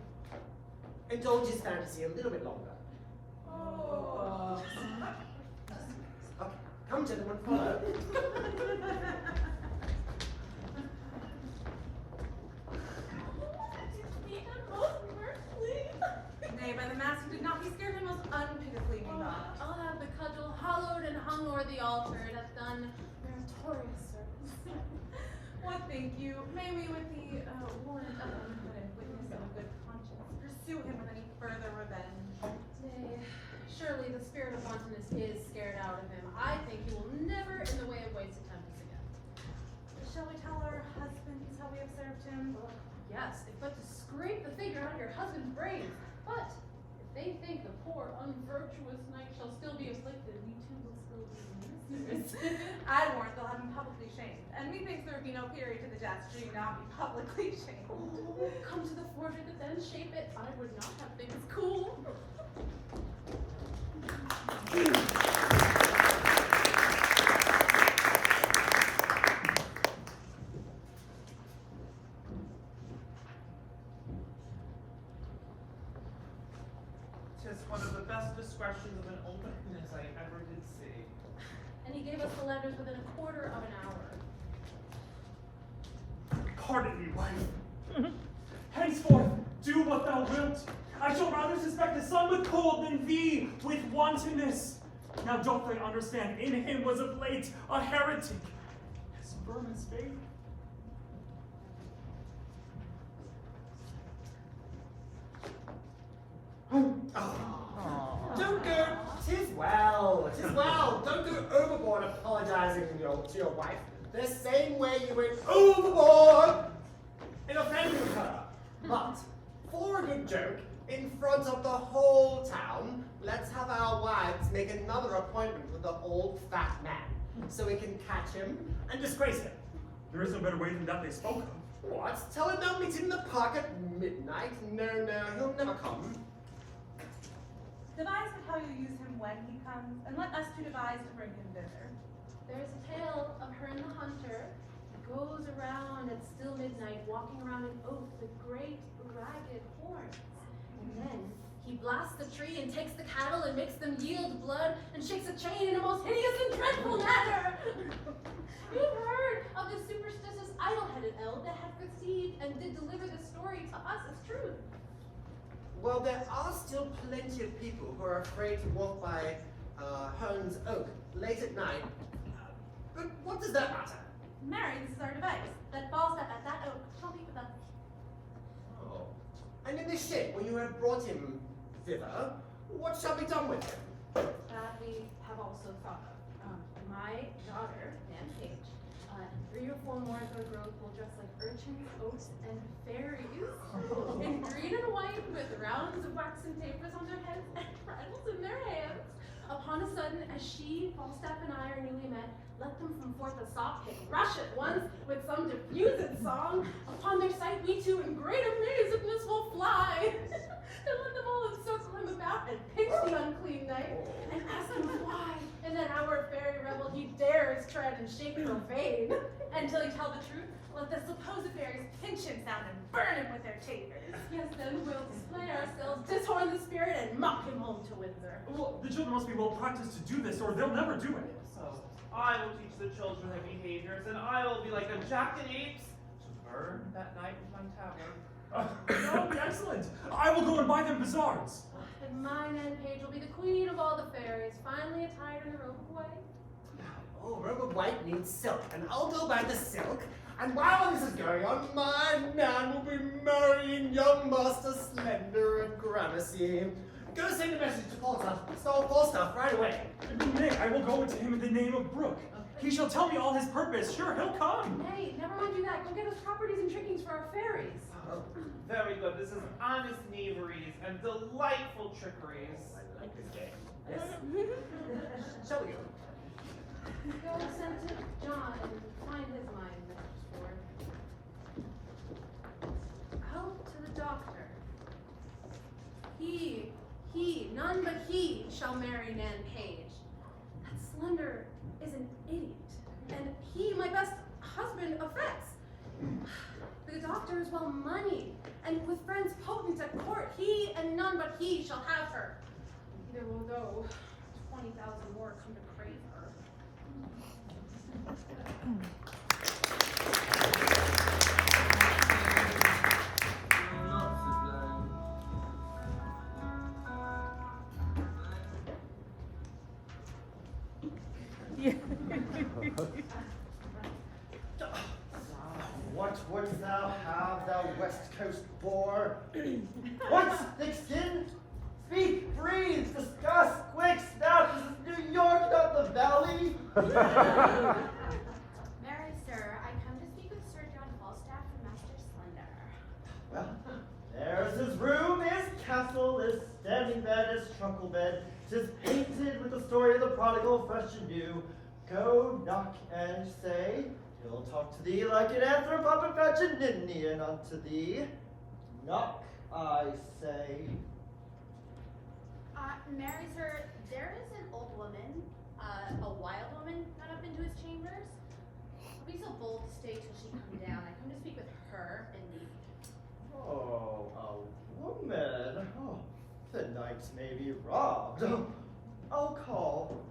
indulge his fantasy a little bit longer. Oh. Okay, come gentlemen, follow. Nay, by the mass who did not, he scared him most unpitifully, me. I'll have the cudgel hollowed and hung o'er the altar. It hath done meritorious service. What think you? May we, with the warrant of a witness of a good conscience, pursue him with any further revenge? Nay, surely the spirit of wantonness is scared out of him. I think he will never in the way of ways attempt this again. Shall we tell our husbands how we have served him? Yes, if but to scrape the figure out of your husband's brains. But if they think the poor unvirtuous knight shall still be afflicted, we too will still be ministers. I warrant they'll have him publicly shamed, and methinks there would be no period to the jest should he not be publicly shamed. Oh, come to the forgery that then shape it. I would not have things cool. Tis one of the best discretions of an old witness I ever did see. And he gave us the letters within a quarter of an hour. Pardon me, wife. Henceforth, do what thou wilt. I shall rather suspect a son with cold than thee with wantonness. Now doth thou understand, in him was of late a heretic, as firm as faith. Don't go. Tis well. Don't go overboard apologizing to your wife the same way you went overboard in offending her. But for a good joke, in front of the whole town, let's have our wives make another appointment with the old fat man, so we can catch him and disgrace him. There is no better way than that they spoke of. What? Tell him they'll meet him in the park at midnight? No, he'll never come. Devise but how you use him when he comes, and let us two devise to bring him thither. There's a tale of her and the hunter. He goes around at still midnight, walking around an oak with great ragged horns. And then he blasts the tree and takes the cattle and makes them yield blood and shakes a chain in a most hideous and dreadful manner. You've heard of the superstitious idle-headed elf that had conceived and did deliver the story to us as truth. Well, there are still plenty of people who are afraid to walk by Hearn's Oak late at night. But what does that matter? Mary, this is our device. That Falstaff at that oak shall be with us. Oh. And in this ship, when you have brought him thither, what shall be done with him? That we have also thought of. My daughter, Nan Paige, and 3 or 4 more of her growth will dress like urchins, oats, and fairies in green and white with rounds of waxen tapers on their heads and bridles in their hands. Upon a sudden, as she, Falstaff, and I are newly met, let them from forth a soft kick, rush at once with some diffused song. Upon their sight, we two in great amazedness will fly. Then let them all encircle him about and pinch the unclean knight, and ask him why, in that hour of fairy revel, he dares tread and shake profane. Until you tell the truth, let the supposed fairies pinch him down and burn him with their tapers. Yes, then we'll display ourselves, dishorn the spirit, and mock him home to Windsor. Well, the children must be well practiced to do this, or they'll never do it. So I will teach the children their behaviors, and I will be like a jackanapes to burn that night with my tabard. Oh, excellent! I will go and buy them bazaars. And mine and Paige will be the queen of all the fairies, finely attired in a robe of white. Oh, robe of white needs silk, and I'll go buy the silk. And while this is going on, my Nan will be marrying young Master Slender and Gramercy. Go send a message to Falstaff right away. Nay, I will go to him in the name of Brooke. He shall tell me all his purpose. Sure, he'll come. Nay, never mind you that. Go get us properties and trinkings for our fairies. Oh, very good. This is honest knaveries and delightful trickeries. I like this game. Yes. Shall we go? Go send to John and find his mind, Mr. Ford. Out to the doctor. He, none but he, shall marry Nan Paige. That Slender is an idiot, and he, my best husband, affects. The doctor is well moneyed, and with friends potent at court, he and none but he shall have her. Either will though 20,000 more come to crave her. West Coast bore. What's thick skin? Speak, breathe, discuss, quick, snap. This is New York, not the Valley. Mary, sir, I come to speak with Sir John Falstaff and Master Slender. Well, there's his room, his castle, his standing bed, his truckle bed. 'Tis painted with the story of the prodigal, fresh and new. Go knock and say, he'll talk to thee like an anthropomorphic unto thee. Knock, I say. Mary, sir, there is an old woman, a wild woman, got up into his chambers. I'll be so bold to stay till she come down. I come to speak with her, indeed. Oh, a woman. Oh, the night may be robbed. I'll call.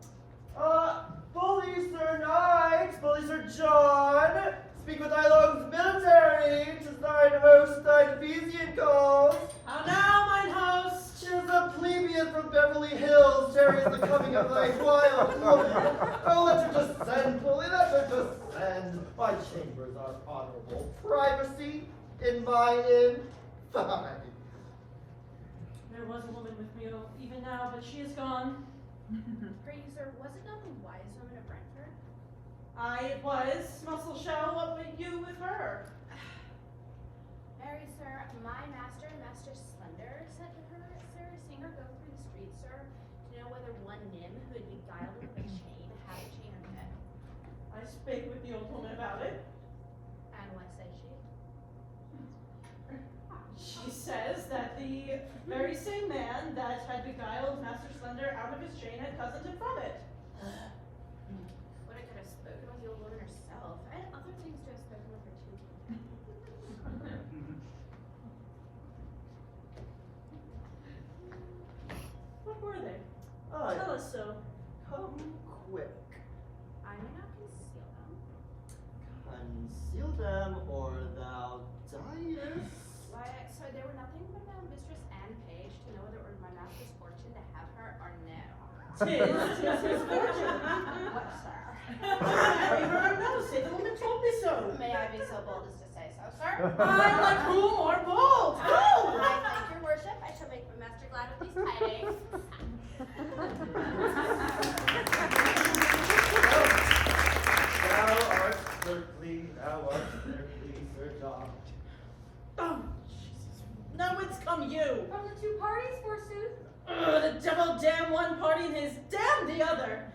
Bully Sir Knight, bully Sir John, speak with thy lord's military, 'tis thine host, thine Ephesian calls. How now, mine host? 'Tis a plebeian from Beverly Hills, tarries the coming of thy wild woman. Oh, let her descend, bully, let her descend. My chambers are honorable. Privacy in my inn, fine. There was a woman with me even now, but she is gone. Pray you, sir, was it not the wise woman of Brentford? Aye, it was. Muscle Shell, what would you with her? Mary, sir, my master, Master Slender, said to her, sir, seeing her go through the streets, sir, to know whether one nymph who had beguiled her with a chain had a chain or no. I spake with the old woman about it. And what said she? She says that the very same man that had beguiled Master Slender out of his chain had cozened him from it. What I could have spoken with the old woman herself. I had other things to have spoken with her too. What were they? Aye. Tell us so. Come quick. I may not conceal them. Conceal them, or thou diest. Why, so there were nothing but Mistress Anne Paige to know whether it was my master's fortune to have her or no. 'Tis his fortune. What, sir? Marry her or no, say the woman told me so. May I be so bold as to say so, sir? I like whom more bold. Go! I thank your worship. I shall make my master glad with these tidings. Thou art certainly, Sir John. Oh, Jesus. Now whence come you? From the two parties, forsooth. The devil damn one party and his damn the other.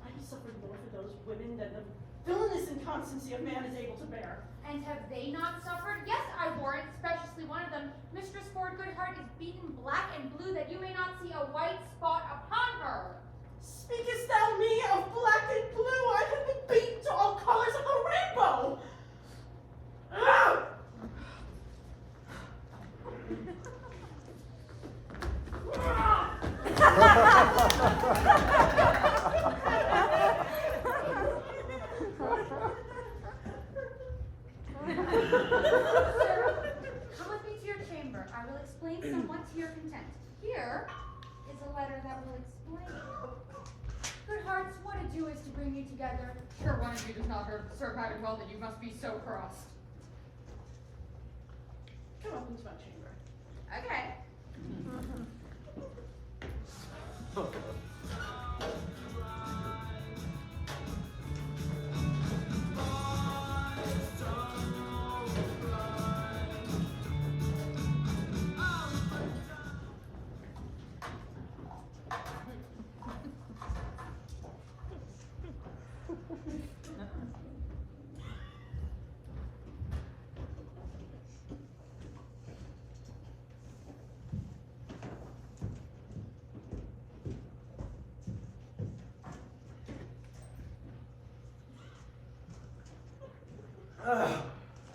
I have suffered more for those women than the villainous inconstancy of man is able to bear. And have they not suffered? Yes, I warrant, especially one of them. Mistress Ford Goodhart is beaten black and blue that you may not see a white spot upon her. Speakest thou me of black and blue? I have been beaten to all colors of the rainbow. Ah! Sir, come with me to your chamber. I will explain somewhat to your content. Here is a letter that will explain. Good hearts, what ado is to bring you together? Sure, one of you does not serve having well that you must be so crossed. Come up into my chamber. Okay.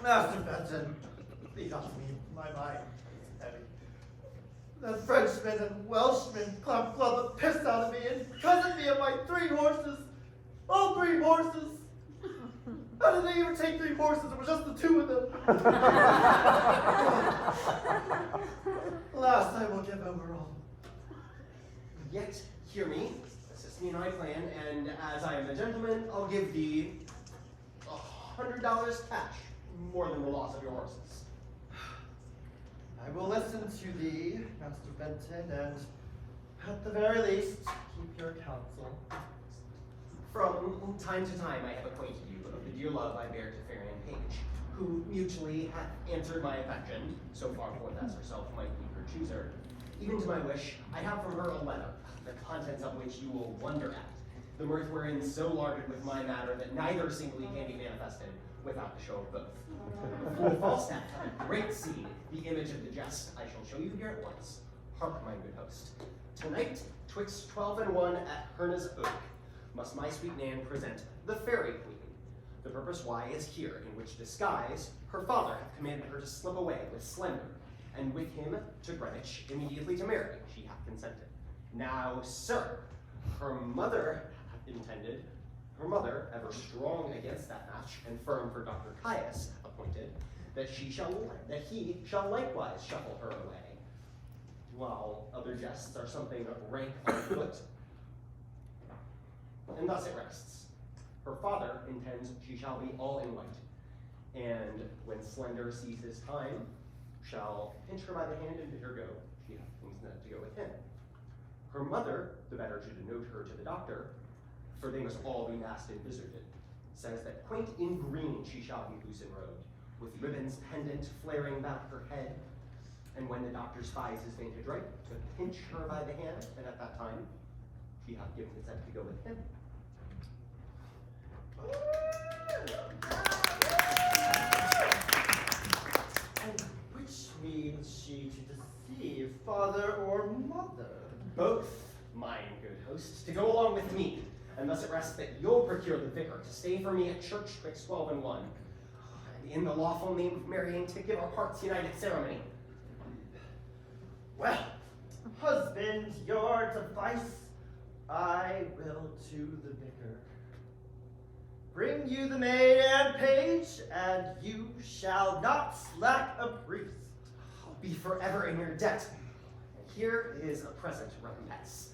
Master Benson, lead off me, my mind is heavy. That Frenchman and Welshman club the piss out of me and cozened me of my 3 horses. All 3 horses. How did they even take 3 horses? It was just the 2 of them. Last I will give over all. Yet, hear me, assist me in my plan, and as I am a gentleman, I'll give thee $100 cash, more than the loss of your horses. I will listen to thee, Master Benton, and at the very least, keep your counsel. From time to time I have acquainted you of the dear love I bear to fair Anne Paige, who mutually hath answered my affection, so far forth as herself might be her chooser. Even to my wish, I have from her a letter, the contents of which you will wonder at, the mirth wherein so larded with my matter that neither singly can be manifested without the show of both. For Falstaff hath a great scene, the image of the jest, I shall show you here at once. Hark, my good host. Tonight, twixt 12 and 1 at Herna's Oak, must my sweet Nan present the Fairy Queen. The purpose why is here, in which disguise her father hath commanded her to slip away with Slender, and with him to Greenwich immediately to marry. She hath consented. Now, sir, her mother hath intended, her mother, ever strong against that match, and firm for Dr. Caius appointed, that he shall likewise shuffle her away, while other jests are something rank on foot. And thus it rests. Her father intends she shall be all in white, and when Slender sees his time, shall pinch her by the hand and bid her go. She hath things enough to go with him. Her mother, the better to denote her to the doctor, for they must all be masked and vizarded, says that quaint in green she shall be loose and robed, with ribbons pendant flaring about her head, and when the doctor spies his vantage right, to pinch her by the hand, and at that time, she hath given consent to go with him. And which means she to deceive father or mother? Both, mine good host, to go along with me, and thus it rests that you'll procure the vicar to stay for me at church twixt 12 and 1, and in the lawful name of marrying to give our hearts united ceremony. Well, husband, your device I will to the vicar. Bring you the maid and page, and you shall not lack a priest. I'll be forever in your debt. And here is a present recompense.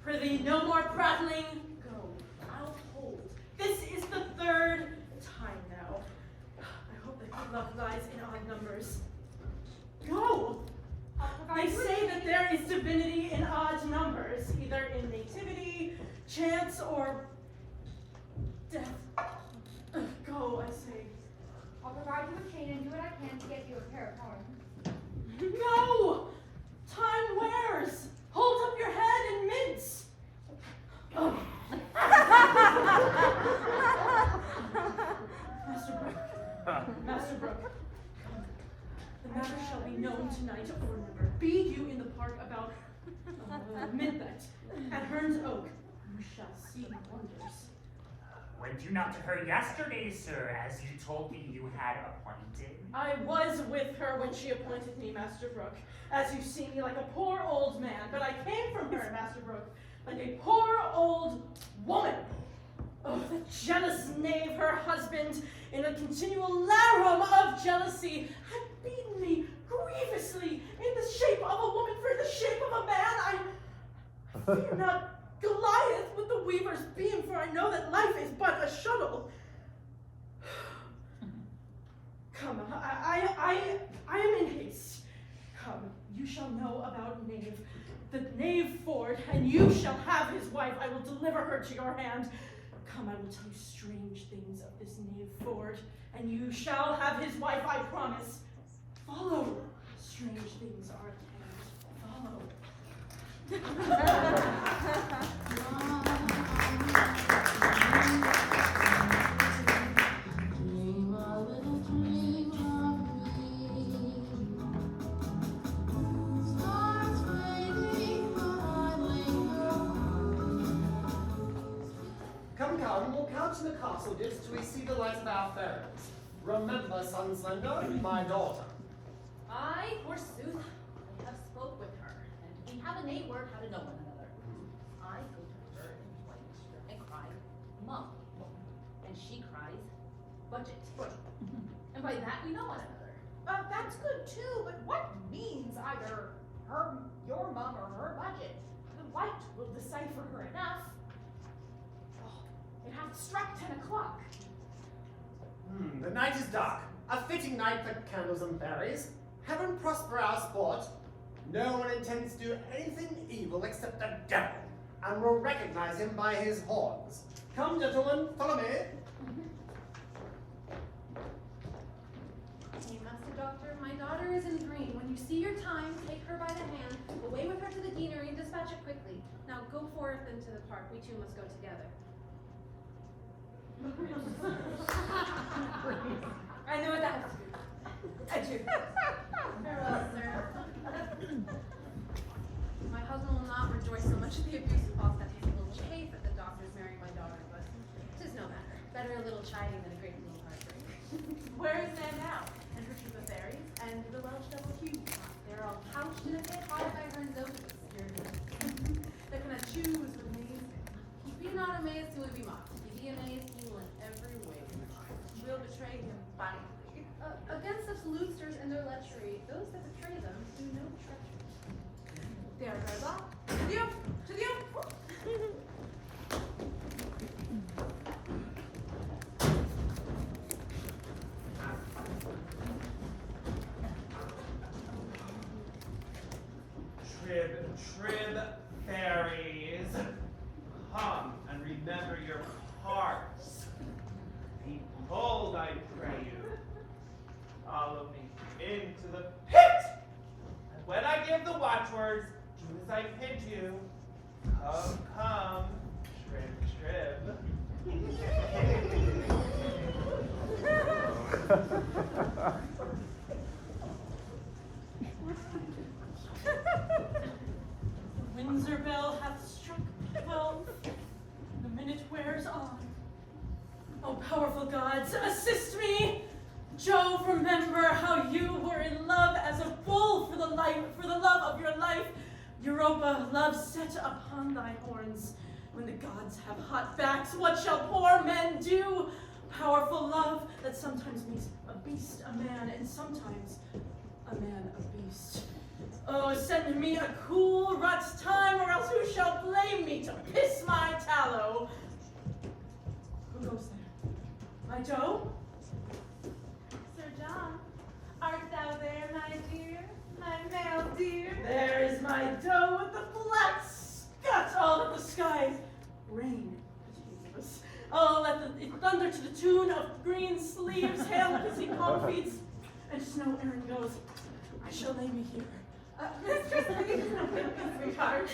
Prithee, no more prattling. Go, I'll hold. This is the third time now. I hope that good luck lies in odd numbers. Go! They say that there is divinity in odd numbers, either in nativity, chance, or death. Go, I say. I'll provide you a chain and do what I can to get you a pair of horns. No! Time wears. Hold up your head and mince. Oh. Master Brooke, the matter shall be known tonight or never. Be you in the park about midnight at Hearn's Oak. You shall see wonders. Went you not to her yesterday, sir, as you told me you had appointed? I was with her when she appointed me, Master Brooke. As you see me like a poor old man, but I came from her, Master Brooke, like a poor old woman. Oh, the jealous knave, her husband, in a continual larum of jealousy, had beaten me grievously in the shape of a woman for the shape of a man. I fear not Goliath with the weaver's beam, for I know that life is but a shuttle. Come, I am in haste. Come, you shall know about Knave, the knave Ford, and you shall have his wife. I will deliver her to your hand. Come, I will tell you strange things of this knave Ford, and you shall have his wife, I promise. Follow. Strange things are at hand. Come, we'll couch in the castle just till we see the light of our ferries. Remember, son Slender, my daughter. I, forsooth, I have spoke with her, and we have a nay word how to know one another. I go to her in white and cry, Mum, and she cries, budget. And by that we know one another. That's good too, but what means either your mum or her budget? The white will decipher her enough. Oh, it hath struck 10 o'clock. The night is dark. A fitting night for candles and berries. Heaven prosper our sport. No one intends to do anything evil except the devil, and will recognize him by his horns. Come, gentlemen, follow me. Hey, Master Doctor, my daughter is in green. When you see your time, take her by the hand, away with her to the deanery, and dispatch it quickly. Now go forth into the park. We two must go together. I know what that has to do. Adieu. Farewell, sir. My husband will not rejoice so much at the abuse of Falstaff. He's a little chafe at the doctor's marrying my daughter, but 'tis no matter. Better a little chiding than a great deal of heartbreak. Where is Nan now? And her troop of fairies? And the Welsh double Hugh? They're all couched in a pit hard by her noses. They cannot choose with amazing. He be not amazed, he will be mocked. He be amazed, he will in every way be mocked. We'll betray him finally. Against such lewdsters and their lechery, those that betray them do no treachery. There goes off. To the Trib fairies, come and remember your parts. Behold, I pray you, follow me into the pit. And when I give the watchwords, do as I bid you. Come, come, Trib. The Windsor bell hath struck 12. The minute wears on. Oh, powerful gods, assist me! Jove, remember how you were in love as a bull for the love of your life. Europa, love set upon thy horns. When the gods have hot backs, what shall poor men do? Powerful love that sometimes makes a beast a man, and sometimes a man a beast. Oh, send me a cool rut time, or else who shall blame me to piss my tallow? Who goes there? My Joe? Sir John, art thou there, my dear? My male dear? There is my doe with the black scot all of the skies. Rain, Jesus. Oh, let it thunder to the tune of green sleeves, hail pissy palm feet, and snow Aaron goes. I shall lay me here. Mistress, please, sweetheart.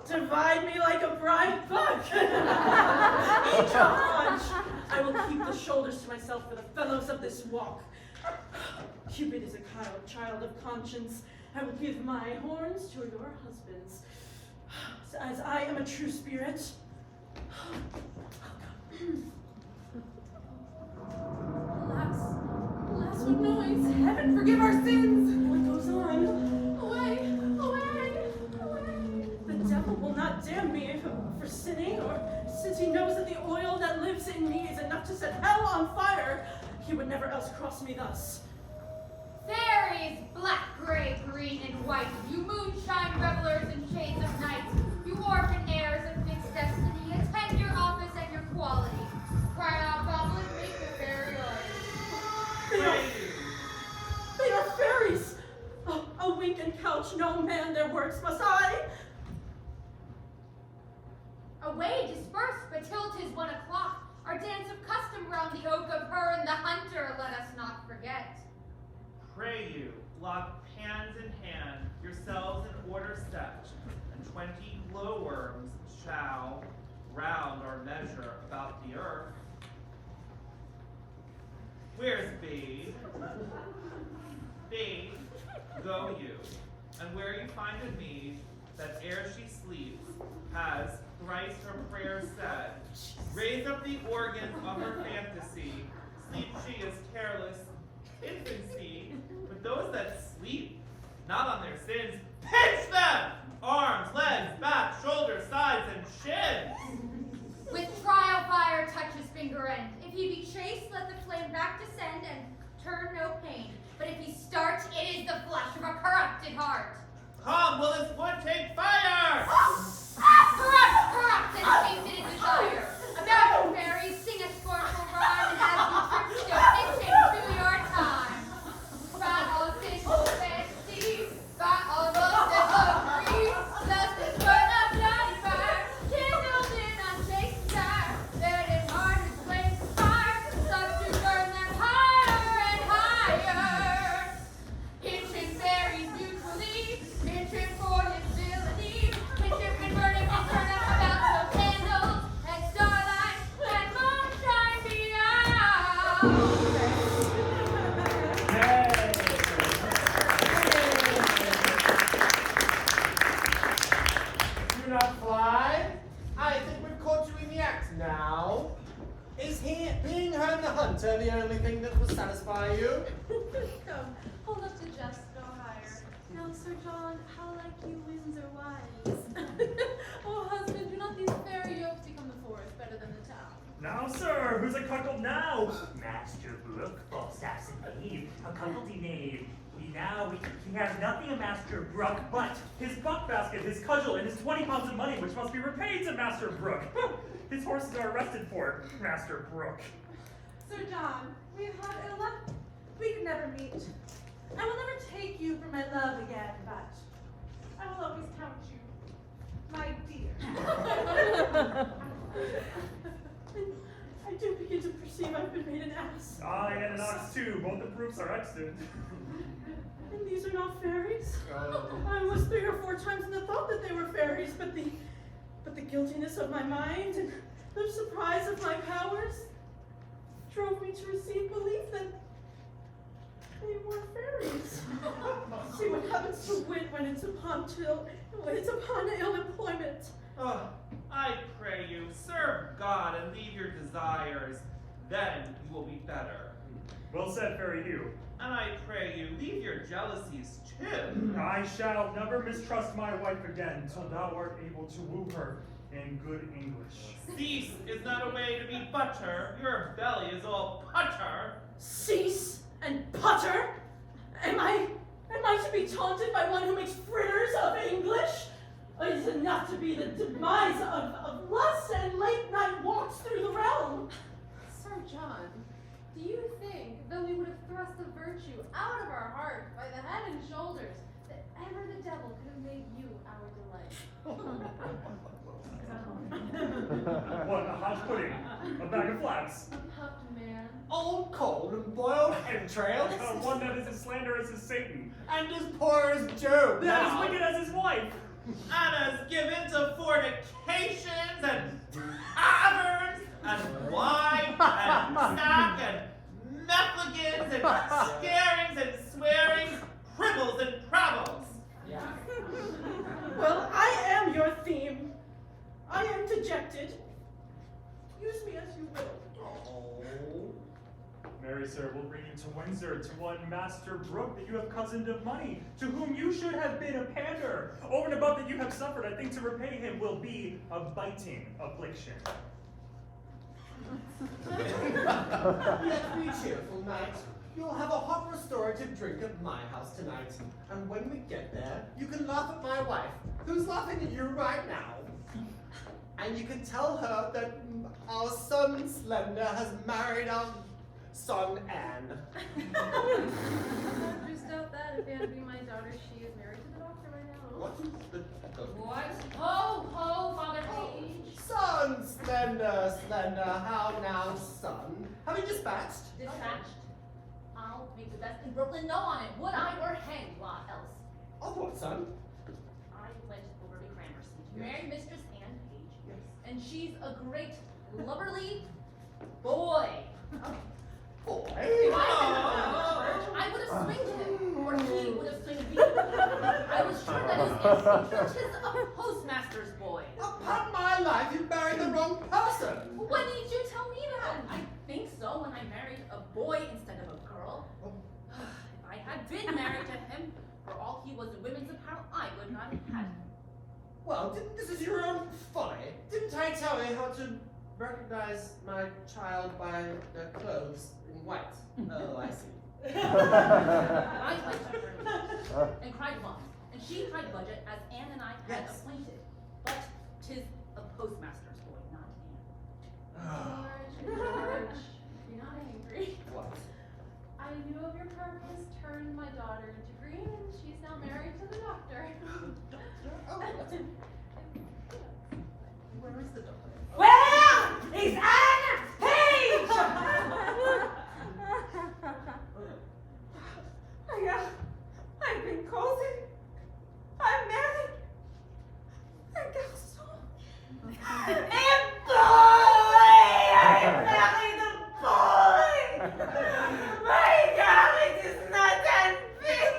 Divide me like a bride buck. Each a haunch. I will keep the shoulders to myself for the fellows of this walk. Cupid is a child of conscience. I will give my horns to your husbands. As I am a true spirit. Alas, what noise? Heaven forgive our sins! What goes on? Away! The devil will not damn me for sinning, or since he knows that the oil that lives in me is enough to set hell on fire, he would never else cross me thus. Fairies, black, gray, green, and white, you moonshine revelers and shades of night, you orphan heirs of fixed destiny, attend your office and your quality. Cry out, goblin, make the fairy light. They are fairies! Oh, a wink and couch, no man their works must I. Away, disperse, but till 'tis 1 o'clock, our dance of custom round the oak of her and the hunter, let us not forget. Pray you, lock hands in hand, yourselves in order set, and 20 glowworms shall round our measure about the earth. Where's Babe? Babe, go you, and where you find a maid that ere she sleeps has thrice her prayer said, raise up the organs of her fantasy, sleep she is careless, infancy, but those that sleep, not on their sins, pinch them! Arms, legs, back, shoulders, sides, and shins! With trial fire touch his finger end. If he be chaste, let the flame back descend and turn no pain. But if he start, it is the flesh of a corrupted heart. Come, will his foot take fire? Corrupt, and tainted in desire. American fairies, sing a scornful rhyme, and as you trip still, pitch into your time. Rattle, tinkle, fancy, got all those that agree. Lust is burn up bloody fire, kindled in unchaste desire. That in heart is flames of fire, such to burn them higher and higher. Pinching fairies mutually, pinching for his villainy, pinching and burning and turn up about some candles and starlight and moonshine beyond. Do not fly. I think we've caught you in the act now. Is being Herne the Hunter the only thing that will satisfy you? Come, hold up to Jess, no higher. Now, Sir John, how like you Windsor wives? Oh, husband, do not these fair yokes become the forest better than the town? Now, sir, who's a cuckold now? Master Brooke, Falstaff's a knave, a cuckoldy knave. He has nothing of Master Brooke, but His buck basket, his cudgel, and his 20 pounds of money, which must be repaid to Master Brooke. His horses are arrested for it, Master Brooke. Sir John, we've had ill luck. We can never meet. I will never take you for my love again, but I will always count you my dear. I do begin to perceive I've been made an ass. I and an ox too, both the proofs are extant. And these are not fairies. I was 3 or 4 times in the thought that they were fairies, but the guiltiness of my mind and the surprise of my powers drove me to receive belief that they were fairies. See what happens to wit when it's upon ill employment. Oh, I pray you, serve God and leave your desires. Then you will be better. Well said, Fairy Hugh. And I pray you, leave your jealousies too. I shall never mistrust my wife again till thou art able to woo her in good English. Cease is not a way to be butter. Your belly is all putter. Cease and putter? Am I to be taunted by one who makes fritters of English? It is enough to be the demise of lust and late night walks through the realm. Sir John, do you think, though we would have thrust the virtue out of our heart by the head and shoulders, that ever the devil could have made you our delight? What, a hot pudding? A bag of flax? A puffed man. Old cold and boiled entrails? One that is as slanderous as Satan. And as poor as Job. That as wicked as his wife. And is given to fornications and taverns and wine and sack and mephligans and scarings and swearings, pribbles and prabbles. Yeah. Well, I am your theme. I am dejected. Use me as you will. Oh. Marry, sir, will bring you to Windsor, to one Master Brooke that you have cozened of money, to whom you should have been a pander. Over and above that you have suffered, I think to repay him will be a biting affliction. Let me cheerful, knight. You'll have a hot restorative drink at my house tonight. And when we get there, you can laugh at my wife, who's laughing at you right now. And you can tell her that our son Slender has married our son Anne. I just doubt that. If Anne be my daughter, she is married to the doctor right now. What? What? Ho, ho, Father Paige. Son Slender, how now, son? Have you dispatched? Dispatched. I'll make the best in Brooklyn know on it. Would I were hanged, what else? Oh, what, son? I went over to Gramercy to marry Mistress Anne Paige. Yes. And she's a great, lubberly boy. Boy? If I would have swinged him, or he would have swinged me. I was sure that it is a postmaster's boy. Upon my life, you married the wrong person. When did you tell me that? I think so, when when I married a boy instead of a girl. If I had been married to him, for all he was in women's apparel, I would not have had him. Well, this is your own folly. Didn't I tell you how to recognize my child by their clothes in white? Oh, I see. I liked her very much, and cried once, and she cried budget as Anne and I had Yes. appointed. But 'tis a postmaster's boy, not Anne. George, you're not angry. What? I knew of your purpose, turned my daughter into green, and she's now married to the doctor. Oh, that's it. Where is the doctor? Where is Anne Paige? I've been cozy. I'm married. I'm garçon. And boy! I married a boy! My God, it is not that big!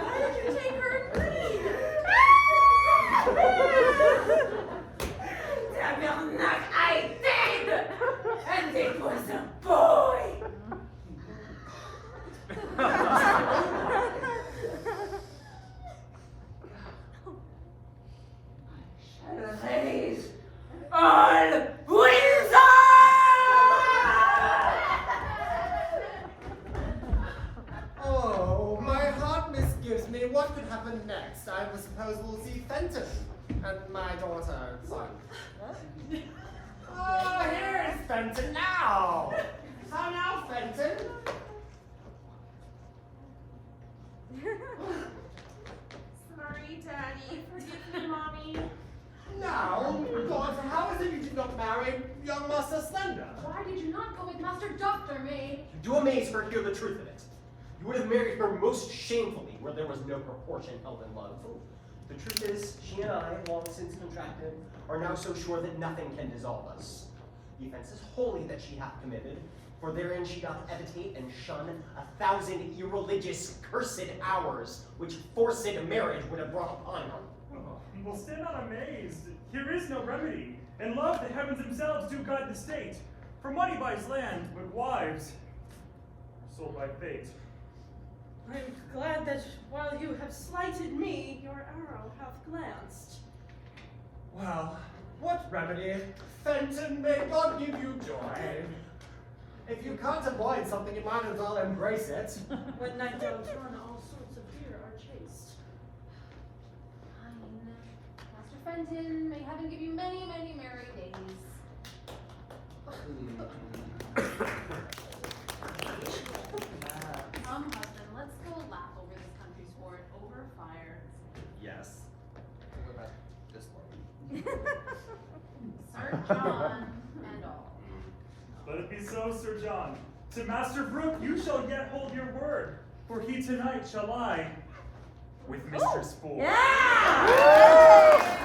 Why did you take her and leave? Tabernacle, I did! And it was a boy! I shall raise all Windsor! Oh, my heart misgives me. What could happen next? I suppose we'll see Fenton and my daughter, son. Oh, here is Fenton now. How now, Fenton? Sorry, Daddy. Forgive me, Mommy. Now, daughter, how is it you did not marry young Master Slender? Why did you not go with Master Doctor, May? You amaze her, hear the truth of it. You would have married her most shamefully where there was no proportion held in love. The truth is, she and I, long since contracted, are now so sure that nothing can dissolve us. The offense is wholly that she hath committed, for therein she doth evitate and shun 1,000 irreligious cursed hours, which forced marriage would have brought upon her. Oh, well, stand not amazed. Here is no remedy. In love, the heavens themselves do guide the state. For money buys land, but wives are sold by fate. I'm glad that while you have slighted me, your arrow hath glanced. Well, what remedy? Fenton, may God give you joy. If you can't avoid something, you might as well embrace it. When night dogs run, all sorts of deer are chased. Fine. Master Fenton, may heaven give you many, many merry days. Husband, let's go laugh over this country sport, over fire. Yes. What about this one? Sir John and all. Let it be so, Sir John. To Master Brooke you shall yet hold your word, for he tonight shall lie with Mistress Ford. Yeah!